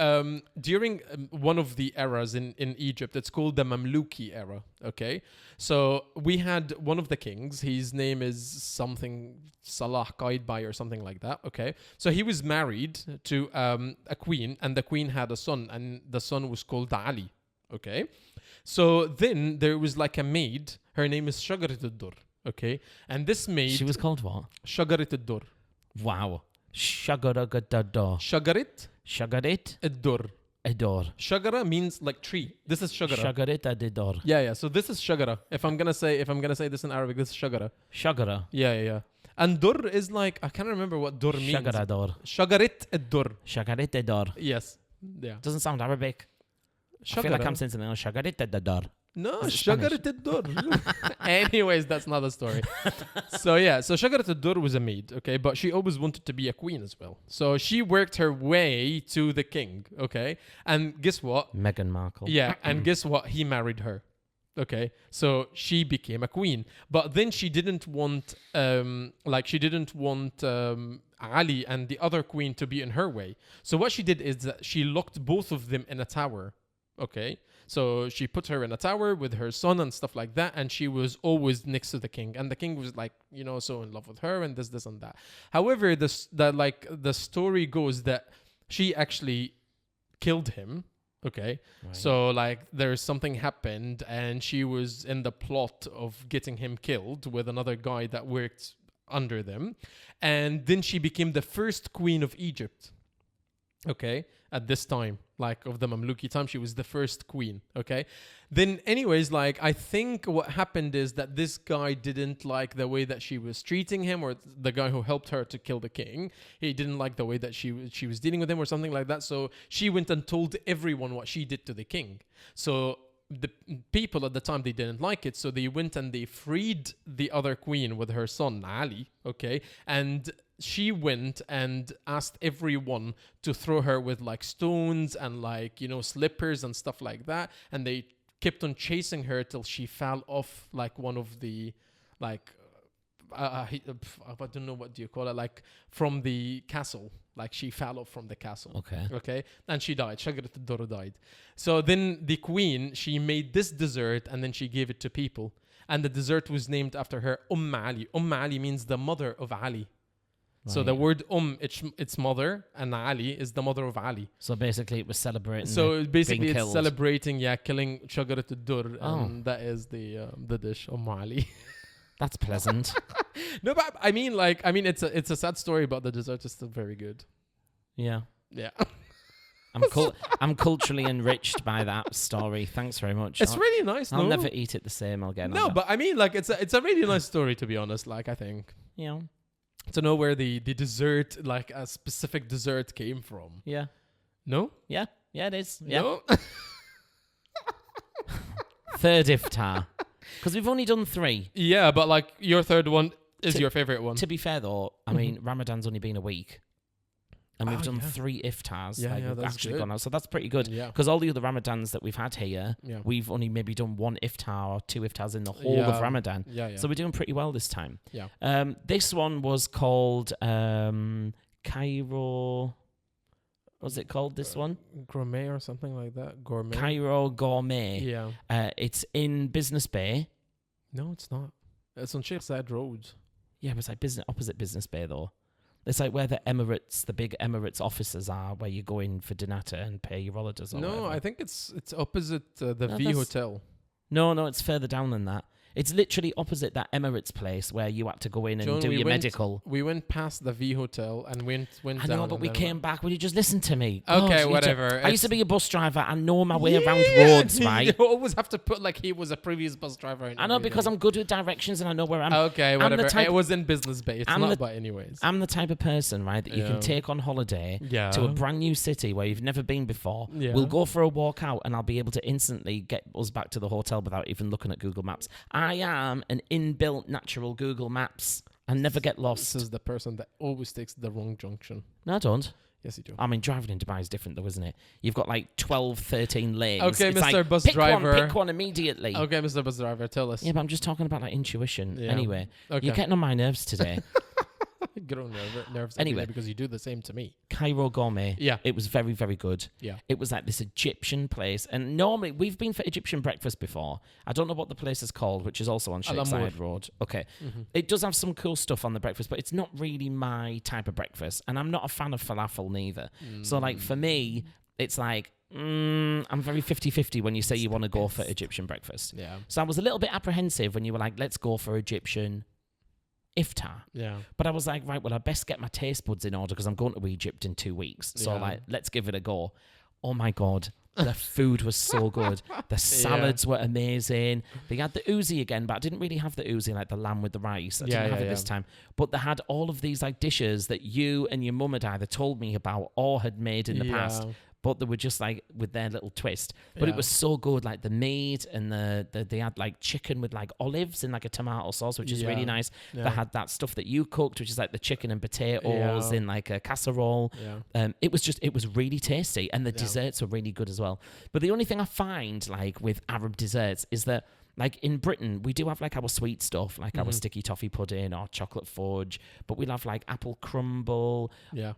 during one of the eras in Egypt, it's called the Mamluki era, okay? So we had one of the kings. His name is something Salah Qaidbai or something like that, okay? So he was married to a queen, and the queen had a son, and the son was called Ali, okay? So then there was like a maid. Her name is Shagarat ad-Dur, okay? And this maid... She was called what? Shagarat ad-Dur. Wow. Shagarit ad-Dur. Ador. Shagara means like tree. This is shagara. Shagarit ador. Yeah. So this is shagara. If I'm gonna say this in Arabic, this is shagara. Shagara. Yeah. And dur is like, I can't remember what dur means. Shagarador. Shagarit ad-Dur. Shagarit ador. Yes. Yeah. Doesn't sound Arabic. Shagara. I feel like I'm saying something else. Shagarit ador. No, Shagarat ad-Dur. Anyways, that's not the story. So Shagarat ad-Dur was a maid, okay? But she always wanted to be a queen as well. So she worked her way to the king, okay? And guess what? Meghan Markle. Yeah, and guess what? He married her. Okay, so she became a queen. But then she didn't want Ali and the other queen to be in her way. So what she did is that she locked both of them in a tower, okay? So she put her in a tower with her son and stuff like that, and she was always next to the king. And the king was like, so in love with her and this and that. However, the story goes that she actually killed him. Okay, right. So there's something happened, and she was in the plot of getting him killed with another guy that worked under them, and then she became the first queen of Egypt. Okay, at this time, of the Mamluki time, she was the first queen. Okay, then anyways, I think what happened is that this guy didn't like the way that she was treating him, or the guy who helped her to kill the king. He didn't like the way that she was dealing with him, or something like that. So she went and told everyone what she did to the king. So the people at the time, they didn't like it, so they went and they freed the other queen with her son Ali. Okay, and she went and asked everyone to throw her with like stones and like, slippers and stuff like that. And they kept on chasing her till she fell off like one of the like, I don't know, what do you call it? Like from the castle. Like she fell off from the castle. Okay. And she died. Shajarat ad-Durr died. So then the queen, she made this dessert and then she gave it to people. And the dessert was named after her, Ali. Ali means the mother of Ali. Right. So the word it's mother, and Ali is the mother of Ali. So basically it was celebrating. So basically it's celebrating, killing Shajarat ad-Durr. And that is the dish, Ali. That's pleasant. No, but I mean, it's a sad story, but the dessert is still very good. Yeah. Yeah. I'm culturally enriched by that story. Thanks very much. It's really nice. I'll never eat it the same again. No, but I mean, like it's a really nice story, to be honest. Like I think. Yeah. To know where the dessert, like a specific dessert, came from. Yeah. No. Yeah. Yeah, it is. Yeah. No. Third iftar. Because we've only done 3. Yeah, but like your third one is your favorite one. To be fair though, I mean, Ramadan's only been a week. And we've done 3 iftars. We've that's actually good. gone out. So that's pretty good. Yeah. Because all the other Ramadans that we've had here, we've only maybe done 1 iftar or 2 iftars in the whole of Ramadan. Yeah. So we're doing pretty well this time. Yeah. This one was called Cairo. What's it called, this one? Gourmet or something like that. Gourmet. Cairo Gourmet. Yeah. It's in Business Bay. No, it's not. It's on Sheikh Zayed Road. Yeah, but it's like opposite Business Bay though. It's like where the big Emirates offices are, where you go in for dinner and pay your holidays. No, I think it's opposite the V Hotel. No, it's further down than that. It's literally opposite that Emirates place where you had to go in and do your medical. We went past the V Hotel and went down. I know, but we came back. Will you just listen to me? Okay, whatever. I used to be a bus driver. I know my way around roads, right? You always have to put like he was a previous bus driver. I know, because I'm good with directions and I know where I'm. Okay, whatever. It was in Business Bay. It's not, but anyways. I'm the type of person, right, that you can take on holiday to a brand new city where you've never been before. Yeah. We'll go for a walk out and I'll be able to instantly get us back to the hotel without even looking at Google Maps. I am an inbuilt natural Google Maps and never get lost. This is the person that always takes the wrong junction. No, I don't. Yes, you do. I mean, driving in Dubai is different though, isn't it? You've got like 12, 13 lanes. Okay, it's Mr. Like, Bus Driver. Pick one immediately. Okay, Mr. Bus Driver, tell us. Yeah, but I'm just talking about like intuition. Yeah. Anyway, okay. You're getting on my nerves today. Get on nerves anyway, because you do the same to me. Cairo Gourmet. Yeah. It was very, very good. Yeah. It was like this Egyptian place. And normally, we've been for Egyptian breakfast before. I don't know what the place is called, which is also on Sheikh Zayed Road. Okay. Mm-hmm. It does have some cool stuff on the breakfast, but it's not really my type of breakfast. And I'm not a fan of falafel neither. So like for me, it's like, I'm very 50-50 when you say you want to go for Egyptian breakfast. Yeah. So I was a little bit apprehensive when you were like, let's go for Egyptian iftar. Yeah. But I was like, right, well, I best get my taste buds in order because I'm going to Egypt in 2 weeks. So like, let's give it a go. Oh my God. The food was so good. The salads were amazing. They had the uzi again, but I didn't really have the uzi, like the lamb with the rice. I didn't have it this time. But they had all of these like dishes that you and your mum had either told me about or had made in the past. But they were just like with their little twist. But it was so good, like the meat and they had like chicken with like olives in like a tomato sauce, which is really nice. Yeah. They had that stuff that you cooked, which is like the chicken and potatoes in like a casserole. Yeah. It was really tasty, and the desserts were really good as well. But the only thing I find like with Arab desserts is that like in Britain, we do have like our sweet stuff, like our sticky toffee pudding or chocolate fudge, but we'll have like apple crumble. Yeah.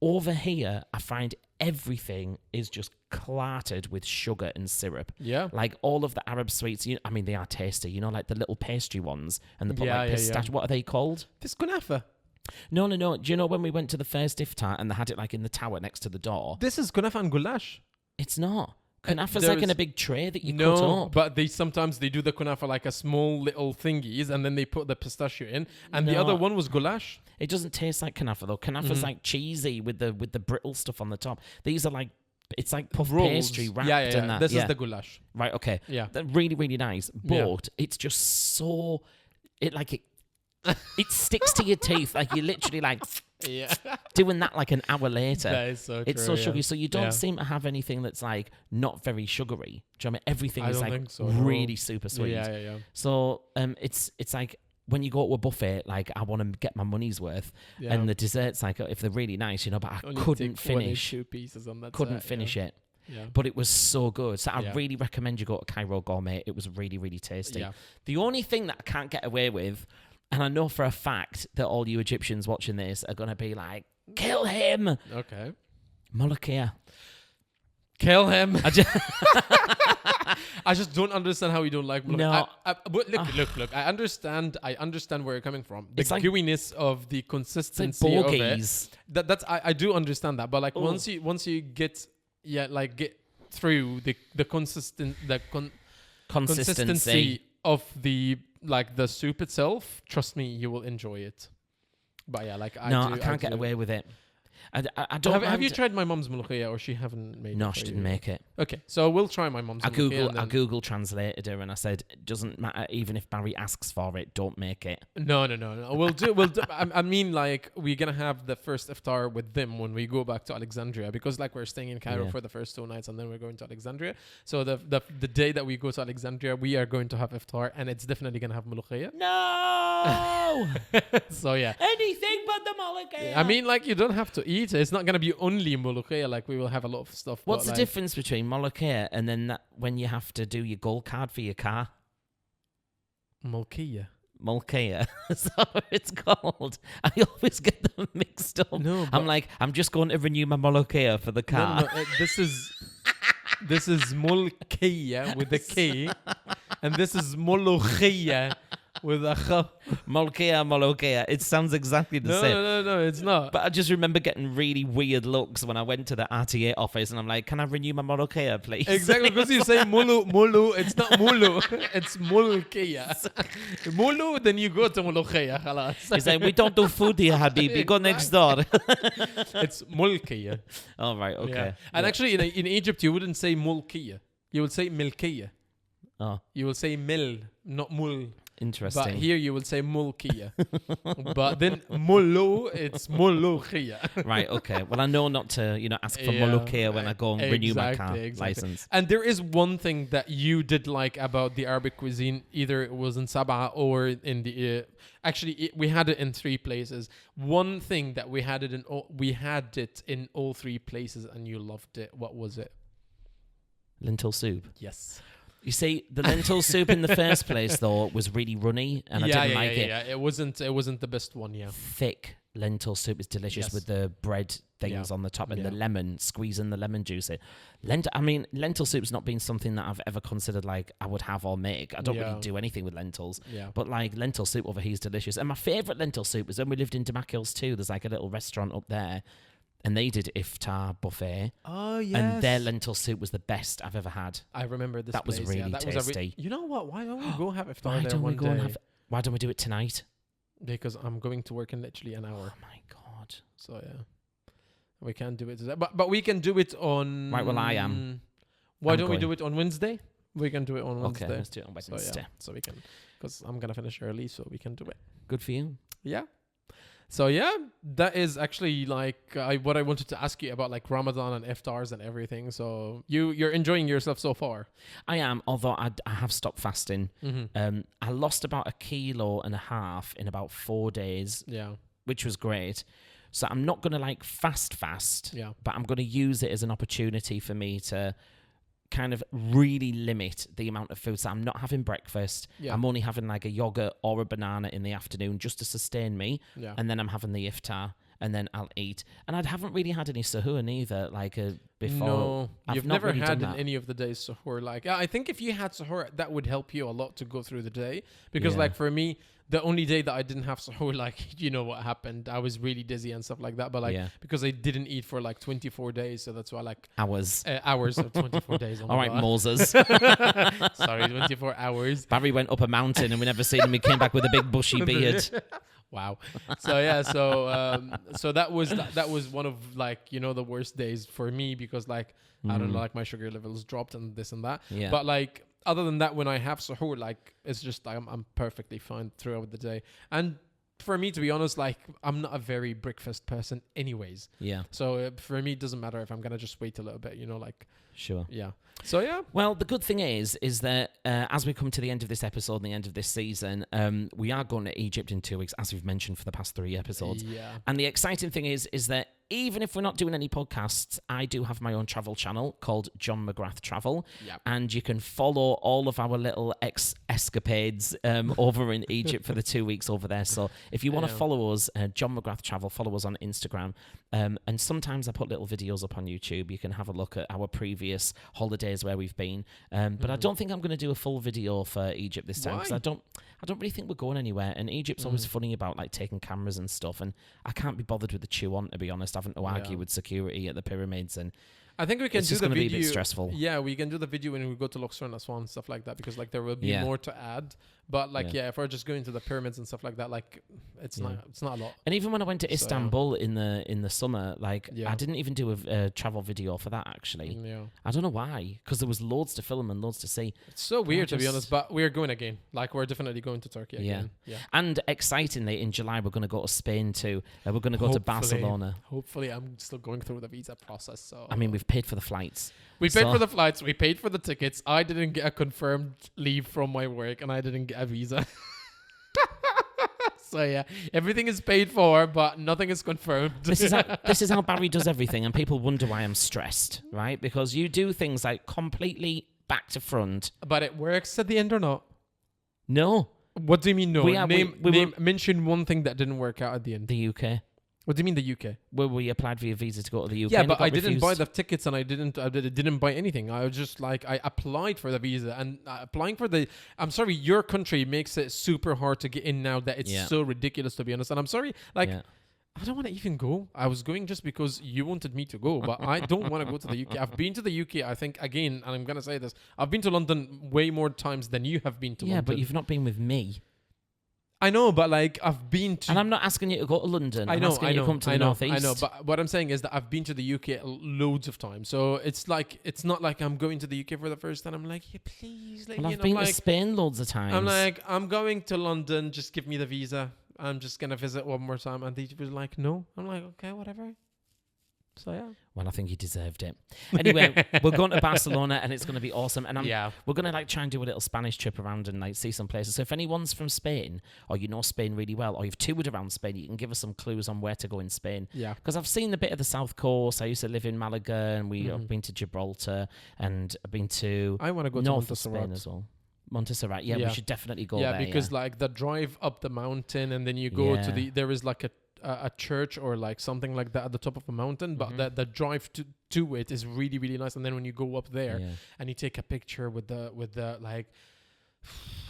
Over here, I find everything is just clattered with sugar and syrup. Yeah. Like all of the Arab sweets, I mean, they are tasty. You know, like the little pastry ones. And they put like pistachio. What are they called? This kunafa. No. Do you know when we went to the first iftar and they had it like in the tower next to the door? This is kunafa and goulash. It's not. Kunafa's like in a big tray that you cut up. No, but sometimes they do the kunafa like a small little thingies and then they put the pistachio in. And the other one was goulash. It doesn't taste like kunafa though. Kunafa's like cheesy with the brittle stuff on the top. These are like, it's like puff pastry wrapped in that. This is the goulash. Right, okay. Yeah. They're really, really nice. But it's just so, it sticks to your teeth. Like you're literally like... doing that like an hour later. That is so true. It's so sugary. So you don't seem to have anything that's like not very sugary. Do you know what I mean? Everything is like really super sweet. Yeah. So it's like when you go to a buffet, like I want to get my money's worth, and the desserts, like if they're really nice, but I couldn't finish. 2 pieces on that. Couldn't finish it. Yeah. But it was so good. So I really recommend you go to Cairo Gourmet. It was really, really tasty. Yeah. The only thing that I can't get away with, and I know for a fact that all you Egyptians watching this are going to be like, kill him. Okay. Molokhia. Kill him. I just don't understand how you don't like Molokhia. No. But look. I understand where you're coming from. The gooiness of the consistency of it. I do understand that. But like once you get through the consistency of the the soup itself, trust me, you will enjoy it. But yeah, I can't get away with it. I don't. Have you tried my mum's molokhia, or she haven't made it? No, she didn't make it. Okay, so we'll try my mum's molokhia. I Google translated her, and I said, it doesn't matter, even if Barry asks for it, don't make it. No. We'll do. I mean, we're gonna have the first iftar with them when we go back to Alexandria, because we're staying in Cairo for the first 2 nights, and then we're going to Alexandria. So the day that we go to Alexandria, we are going to have iftar, and it's definitely gonna have molokhia. No. So yeah. Anything but the molokhia. I mean, you don't have to eat it. It's not gonna be only molokhia. We will have a lot of stuff. What's the difference between molokhia and then that when you have to do your gold card for your car? Molkia. That's what it's called. I always get them mixed up. No, I'm just going to renew my molokhia for the car. No, this is molkia with a K, and this is molokhia with a kh. Molokhia. It sounds exactly the same. No, it's not. But I just remember getting really weird looks when I went to the RTA office, and I'm like, can I renew my molokhia, please? Exactly, because you say mulu. It's not mulu. It's molokhia. Mulu, then you go to molokhia. He's like, we don't do food here, Habibi. Go next door. It's molkia. Oh, right, okay. Yeah. And actually, in Egypt, you wouldn't say molkia. You would say milkia. Oh. You will say mil, not mul. Interesting. But here you will say mulkia. But then mulu, it's molokhia. Right, okay. Well, I know not to, ask for molokhia when I go and renew my car license. And there is one thing that you did like about the Arabic cuisine. Either it was in Sabah or in the... we had it in 3 places. One thing that we had it in all 3 places, and you loved it. What was it? Lentil soup. Yes. You see, the lentil soup in the first place, though, was really runny, and I didn't like it. Yeah, it wasn't the best one, yeah. Thick lentil soup is delicious with the bread things on the top and the lemon, squeezing the lemon juice in. Lentil soup's not been something that I've ever considered I would have or make. I don't really do anything with lentils. Yeah. But lentil soup over here is delicious. And my favourite lentil soup was when we lived in Damac Hills too. There's a little restaurant up there. And they did iftar buffet. Oh, yes. And their lentil soup was the best I've ever had. I remember this That place, was really tasty. You know what? Why don't we go have iftar there one day? Why don't we do it tonight? Because I'm going to work in literally an hour. Oh, my God. So, yeah. We can't do it today. But we can do it on... Right, well, I am. Why don't we do it on Wednesday? We can do it on Wednesday. Okay, let's do it on Wednesday. So we can... Because I'm going to finish early, so we can do it. Good for you. Yeah. So yeah, that is actually what I wanted to ask you about Ramadan and Iftars and everything. So you're enjoying yourself so far. I am, although I have stopped fasting. Mm-hmm. I lost about 1.5 kilos in about 4 days. Yeah, which was great. So I'm not going to fast. Yeah, but I'm going to use it as an opportunity for me to kind of really limit the amount of food. So I'm not having breakfast. Yeah. I'm only having a yogurt or a banana in the afternoon just to sustain me. Yeah. And then I'm having the iftar, and then I'll eat. And I haven't really had any suhoor neither, before. No, I've never really had in any of the days suhoor. I think if you had suhoor, that would help you a lot to go through the day. Because for me, the only day that I didn't have suhoor, you know what happened. I was really dizzy and stuff like that. But because I didn't eat for 24 days, so that's why hours of 24 days. All right, Moses. Sorry, 24 hours. Barry went up a mountain and we never seen him. He came back with a big bushy beard. Wow. So yeah, so that was one of the worst days for me because I don't know, my sugar levels dropped and this and that. Yeah. But other than that, when I have suhoor, it's just I'm perfectly fine throughout the day. And for me, to be honest, like I'm not a very breakfast person anyways. Yeah. So for me, it doesn't matter if I'm going to just wait a little bit, like. Sure. Yeah. So, yeah. Well, the good thing is that as we come to the end of this episode and the end of this season, we are going to Egypt in 2 weeks, as we've mentioned for the past 3 episodes. Yeah. And the exciting thing is that even if we're not doing any podcasts, I do have my own travel channel called John McGrath Travel. Yep. And you can follow all of our little escapades over in Egypt for the 2 weeks over there. So if you want to follow us, John McGrath Travel, follow us on Instagram. And sometimes I put little videos up on YouTube. You can have a look at our previous holidays where we've been. But I don't think I'm going to do a full video for Egypt this time because I don't really think we're going anywhere. And Egypt's always funny about like taking cameras and stuff. And I can't be bothered with the chew on, to be honest. Having to argue with security at the pyramids, and I think we can do the video. Be a bit stressful. Yeah, we can do the video when we go to Luxor and Aswan and stuff like that, because like there will be more to add. But like if we're just going to the pyramids and stuff like that, like it's not a lot. And even when I went to Istanbul in the summer, like I didn't even do a travel video for that actually. Yeah. I don't know why, because there was loads to film and loads to see. It's so weird to be honest, but we're going again. Like we're definitely going to Turkey again. Yeah. And excitingly, in July we're going to go to Spain too. We're going to go to Barcelona. Hopefully, I'm still going through the visa process. So I mean, we've paid for the flights. We paid for the flights. We paid for the tickets. I didn't get a confirmed leave from my work, and I didn't get a visa. So yeah, everything is paid for, but nothing is confirmed. This is how Barry does everything, and people wonder why I'm stressed, right? Because you do things like completely back to front. But it works at the end or not? No. What do you mean no? Mention one thing that didn't work out at the end. The UK. What do you mean the UK? Well, we applied for your visa to go to the UK. Yeah, but I didn't buy the tickets and I didn't buy anything. I was just like, I applied for the visa and applying for the. I'm sorry, your country makes it super hard to get in now that it's so ridiculous, to be honest. And I'm sorry, like. Yeah. I don't want to even go. I was going just because you wanted me to go, but I don't want to go to the UK. I've been to the UK, I think, again, and I'm going to say this. I've been to London way more times than you have been to London. Yeah, but you've not been with me. I know, but like I've been to... And I'm not asking you to go to London. I'm asking you to come to the North East. I know, but what I'm saying is that I've been to the UK loads of times. So it's not like I'm going to the UK for the first time. I'm like, yeah, please. Like, well, I've been to Spain loads of times. I'm like, I'm going to London. Just give me the visa. I'm just going to visit one more time. And they were like, no. I'm like, okay, whatever. So, yeah. Well, I think he deserved it. Anyway, we're going to Barcelona and it's going to be awesome. And we're going to like try and do a little Spanish trip around and like see some places. So if anyone's from Spain or you know Spain really well or you've toured around Spain, you can give us some clues on where to go in Spain. Yeah. Because I've seen a bit of the South Coast. I used to live in Malaga and I've been to Gibraltar and I've been to I want to go north to of Spain as well. Montserrat, we should definitely go there. Yeah, because like the drive up the mountain and then you go to there is like a church or like something like that at the top of a mountain, but the drive to it is really, really nice. And then when you go up there and you take a picture with the like,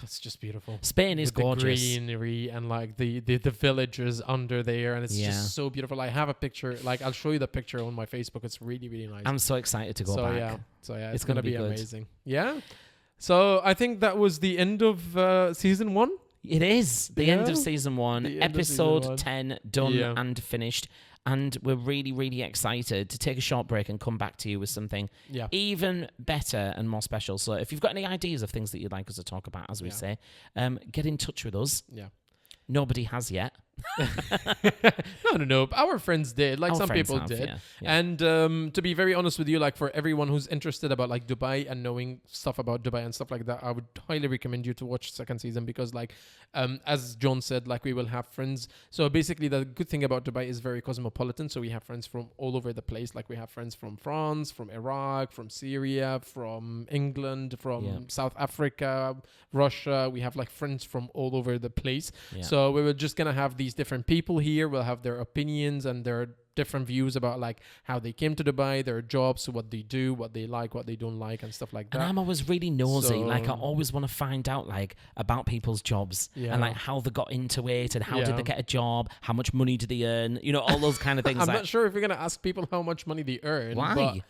it's just beautiful. Spain is gorgeous. The greenery and like the villages under there, and it's just so beautiful. I have a picture, like I'll show you the picture on my Facebook. It's really, really nice. I'm so excited to go back. So yeah, it's gonna be amazing. Yeah. So I think that was the end of season 1. It is the end of season 1, episode 10 done and finished. And we're really, really excited to take a short break and come back to you with something even better and more special. So if you've got any ideas of things that you'd like us to talk about, as we say, get in touch with us. Yeah. Nobody has yet. No. Our friends did. Like some people did. Yeah. And to be very honest with you, like for everyone who's interested about like Dubai and knowing stuff about Dubai and stuff like that, I would highly recommend you to watch second season because like as John said, like we will have friends. So basically the good thing about Dubai is very cosmopolitan. So we have friends from all over the place. Like we have friends from France, from Iraq, from Syria, from England, from South Africa, Russia. We have like friends from all over the place. Yeah. So we were just going to have these different people here will have their opinions and their different views about like how they came to Dubai, their jobs, what they do, what they like, what they don't like and stuff like that. And I'm always really nosy. Like I always want to find out like about people's jobs and like how they got into it and how did they get a job, how much money did they earn, you know, all those kind of things. I'm not sure if you're going to ask people how much money they earn. Why?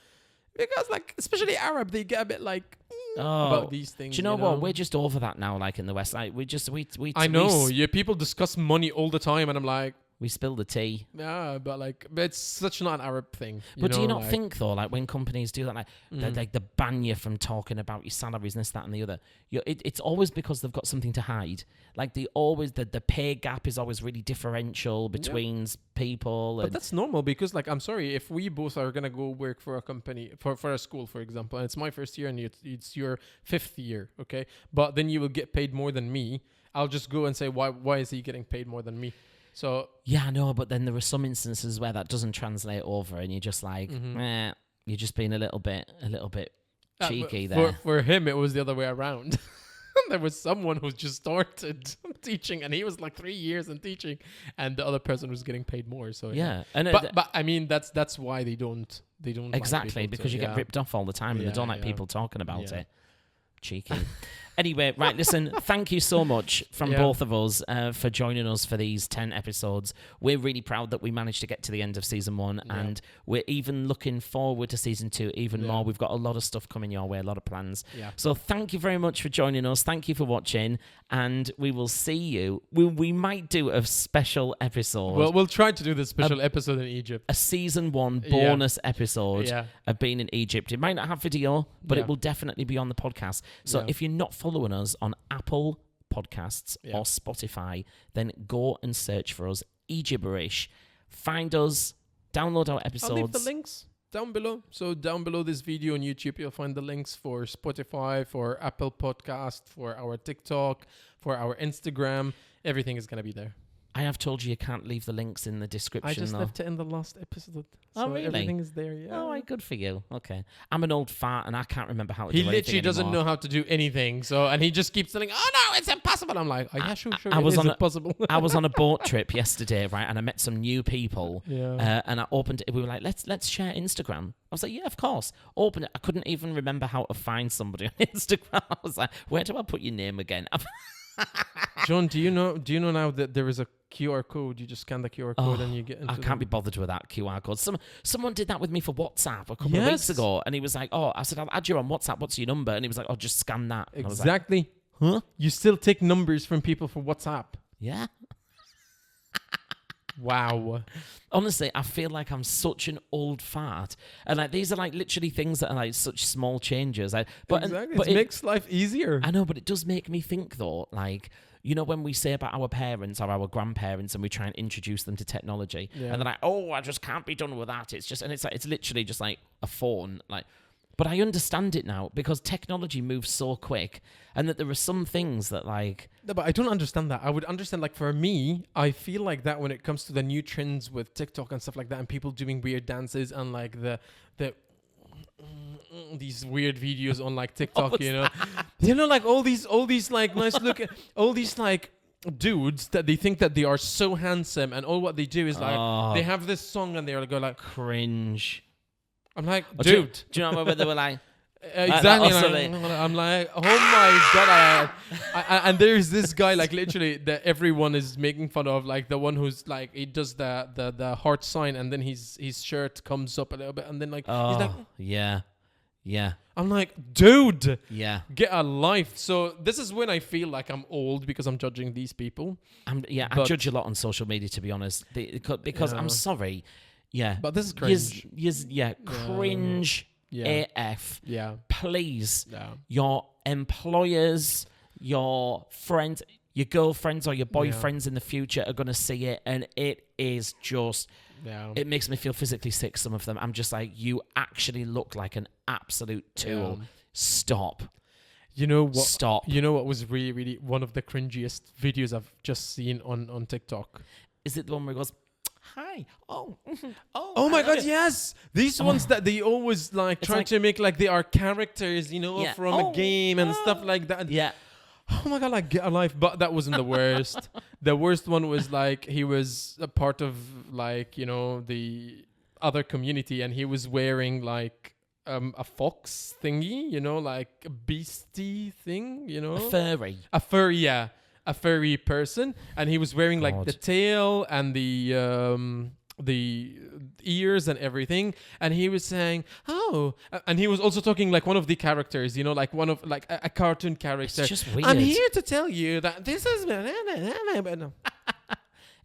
Because like, especially Arab, they get a bit like about these things. Do you know what? We're just over that now. Like in the West, like we. I know. Yeah, people discuss money all the time, and I'm like, We spill the tea. Yeah, but it's such not an Arab thing. But do you not think though, like when companies do that, like they ban you from talking about your salaries and this, that, and the other? It's always because they've got something to hide. Like the pay gap is always really differential between people. But that's normal because, like, I'm sorry, if we both are gonna go work for a company, for a school, for example, and it's my first year and it's your 5th year, okay? But then you will get paid more than me. I'll just go and say, why is he getting paid more than me? So yeah, I know, but then there are some instances where that doesn't translate over, and you're just like, you're just being a little bit cheeky there. For him, it was the other way around. There was someone who just started teaching, and he was like 3 years in teaching, and the other person was getting paid more. So and but I mean that's why they don't exactly like because you get ripped off all the time, and they don't like people talking about it. Cheeky. Anyway, right, listen, thank you so much from both of us for joining us for these 10 episodes. We're really proud that we managed to get to the end of season 1, and we're even looking forward to season 2 even more. We've got a lot of stuff coming your way, a lot of plans. Yeah. So thank you very much for joining us. Thank you for watching, and we will see you. We might do a special episode. Well, we'll try to do the special episode in Egypt. A season 1 bonus episode of being in Egypt. It might not have video, but it will definitely be on the podcast. So if you're not following us on Apple Podcasts or Spotify, then go and search for us, Egyptish. Find us, download our episodes. I'll leave the links down below. So down below this video on YouTube, you'll find the links for Spotify, for Apple Podcast, for our TikTok, for our Instagram. Everything is going to be there. I have told you can't leave the links in the description. I just left it in the last episode. So really? Everything is there, yeah. Oh, good for you. Okay. I'm an old fart and I can't remember how to do anything. He literally doesn't know how to do anything. So, and he just keeps saying, "Oh no, it's impossible." I'm like, "Oh yeah, sure, it is impossible." I was on a boat trip yesterday, right, and I met some new people. Yeah. And I opened it. We were like, let's share Instagram. I was like, yeah, of course. Open it. I couldn't even remember how to find somebody on Instagram. I was like, where do I put your name again? John, do you know now that there is a QR code? You just scan the QR code and you get into I can't be bothered with that QR code. Someone did that with me for WhatsApp a couple of weeks ago, and he was like, I said, I'll add you on WhatsApp. What's your number? And he was like, just scan that. And exactly. I was like, huh? You still take numbers from people for WhatsApp? Yeah. Wow. Honestly, I feel like I'm such an old fart. And like these are like literally things that are like such small changes. But it makes life easier. I know, but it does make me think though, like, you know, when we say about our parents or our grandparents and we try and introduce them to technology and they're like, I just can't be done with that. It's just, and it's like, it's literally just like a phone. Like, but I understand it now because technology moves so quick and that there are some things that like... No, but I don't understand that. I would understand, like, for me, I feel like that when it comes to the new trends with TikTok and stuff like that and people doing weird dances and like the these weird videos on like TikTok, you know, like all these like nice looking, all these like dudes that they think that they are so handsome and all what they do is like, they have this song and they're go like... Cringe. I'm like, dude. Do you know where they were like... Exactly. I'm like, oh my God. And there's this guy, like literally that everyone is making fun of, like the one who's like, he does the heart sign and then his shirt comes up a little bit and then like, he's like, yeah. I'm like, dude, get a life. So this is when I feel like I'm old because I'm judging these people. I judge a lot on social media, to be honest, because I'm sorry. Yeah. But this is cringe. Cringe. AF. Yeah. Please. Yeah. Your employers, your friends, your girlfriends or your boyfriends in the future are going to see it, and it is just... Yeah. It makes me feel physically sick, some of them. I'm just like, you actually look like an absolute tool. Yeah. Stop. You know what? Stop. You know what was really, really one of the cringiest videos I've just seen on TikTok? Is it the one where it goes... Hi. Oh my God, yes. These ones that they always like try to make like they are characters, from a game and stuff like that. Yeah. Oh my God, like get a life. But that wasn't the worst. The worst one was like he was a part of like, the other community and he was wearing like a fox thingy, like a beastie thing, A furry. A furry, yeah. A furry person, and he was wearing like the tail and the ears and everything, and he was saying, and he was also talking like one of the characters, like one of like a cartoon character. It's just weird. I'm here to tell you that this is...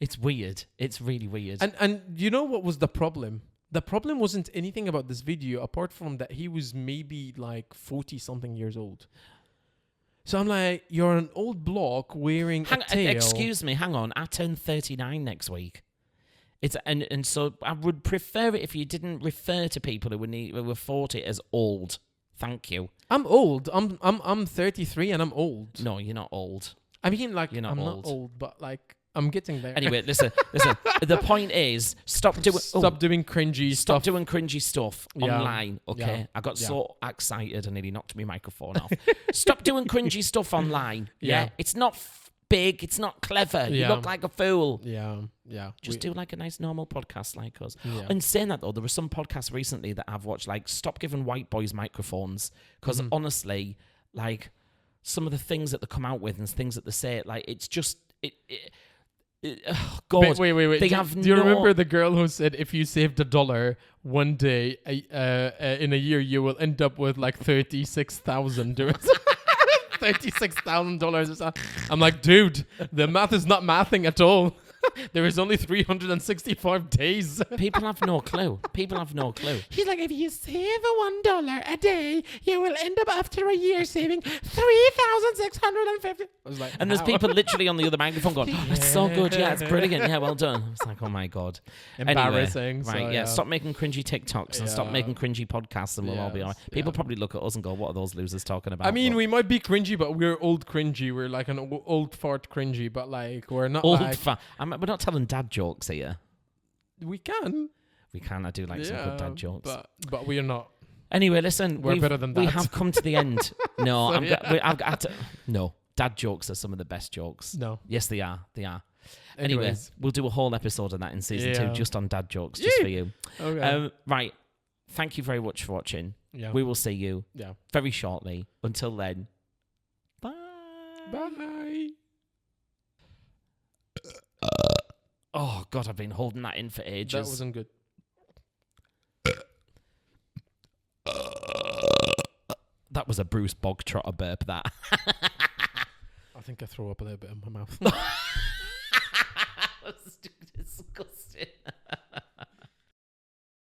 It's weird. It's really weird. And you know what was the problem? The problem wasn't anything about this video apart from that he was maybe like 40 something years old. So I'm like, you're an old bloke wearing a tail. Excuse me, hang on. I turn 39 next week. And so I would prefer it if you didn't refer to people who were 40 as old. Thank you. I'm old. I'm 33 and I'm old. No, you're not old. I mean, like, you're not I'm old. not old, but like, I'm getting there. Anyway, listen. The point is, stop doing cringy stuff. Stop doing cringy stuff online, okay? Yeah. I got so excited and nearly knocked my microphone off. Stop doing cringy stuff online. Yeah. It's not big. It's not clever. You look like a fool. Yeah. Just do like a nice normal podcast like us. Yeah. And saying that though, there were some podcasts recently that I've watched, like, stop giving white boys microphones. Because honestly, like, some of the things that they come out with and things that they say, like, it's just... Oh, God. Wait. Do you remember the girl who said if you saved $1 one day in a year, you will end up with like $36,000? $36,000 or something. I'm like, dude, the math is not mathing at all. There is only 365 days. People have no clue. He's like, if you save $1 a day, you will end up after a year saving 3,650. I was like, and there's people literally on the other microphone going, oh, it's so good. Yeah, it's brilliant. Yeah, well done. It's like, oh my God. Embarrassing. Anyway, right, yeah. Stop making cringy TikToks and stop making cringy podcasts and we'll all be all right. People probably look at us and go, what are those losers talking about? I mean, we might be cringy, but we're old cringy. We're like an old fart cringy, but like, we're not old like... we're not telling dad jokes here. We can. I do like some good dad jokes. But we are not. Anyway, listen. We're better than that. We have come to the end. No, So, I've got to... No, dad jokes are some of the best jokes. No. Yes, they are. Anyways. Anyway, we'll do a whole episode on that in season 2 just on dad jokes, just for you. Okay. Right. Thank you very much for watching. Yeah. We will see you very shortly. Until then, bye. Bye. Oh, God, I've been holding that in for ages. That wasn't good. That was a Bruce Bogtrotter burp, that. I think I threw up a little bit in my mouth.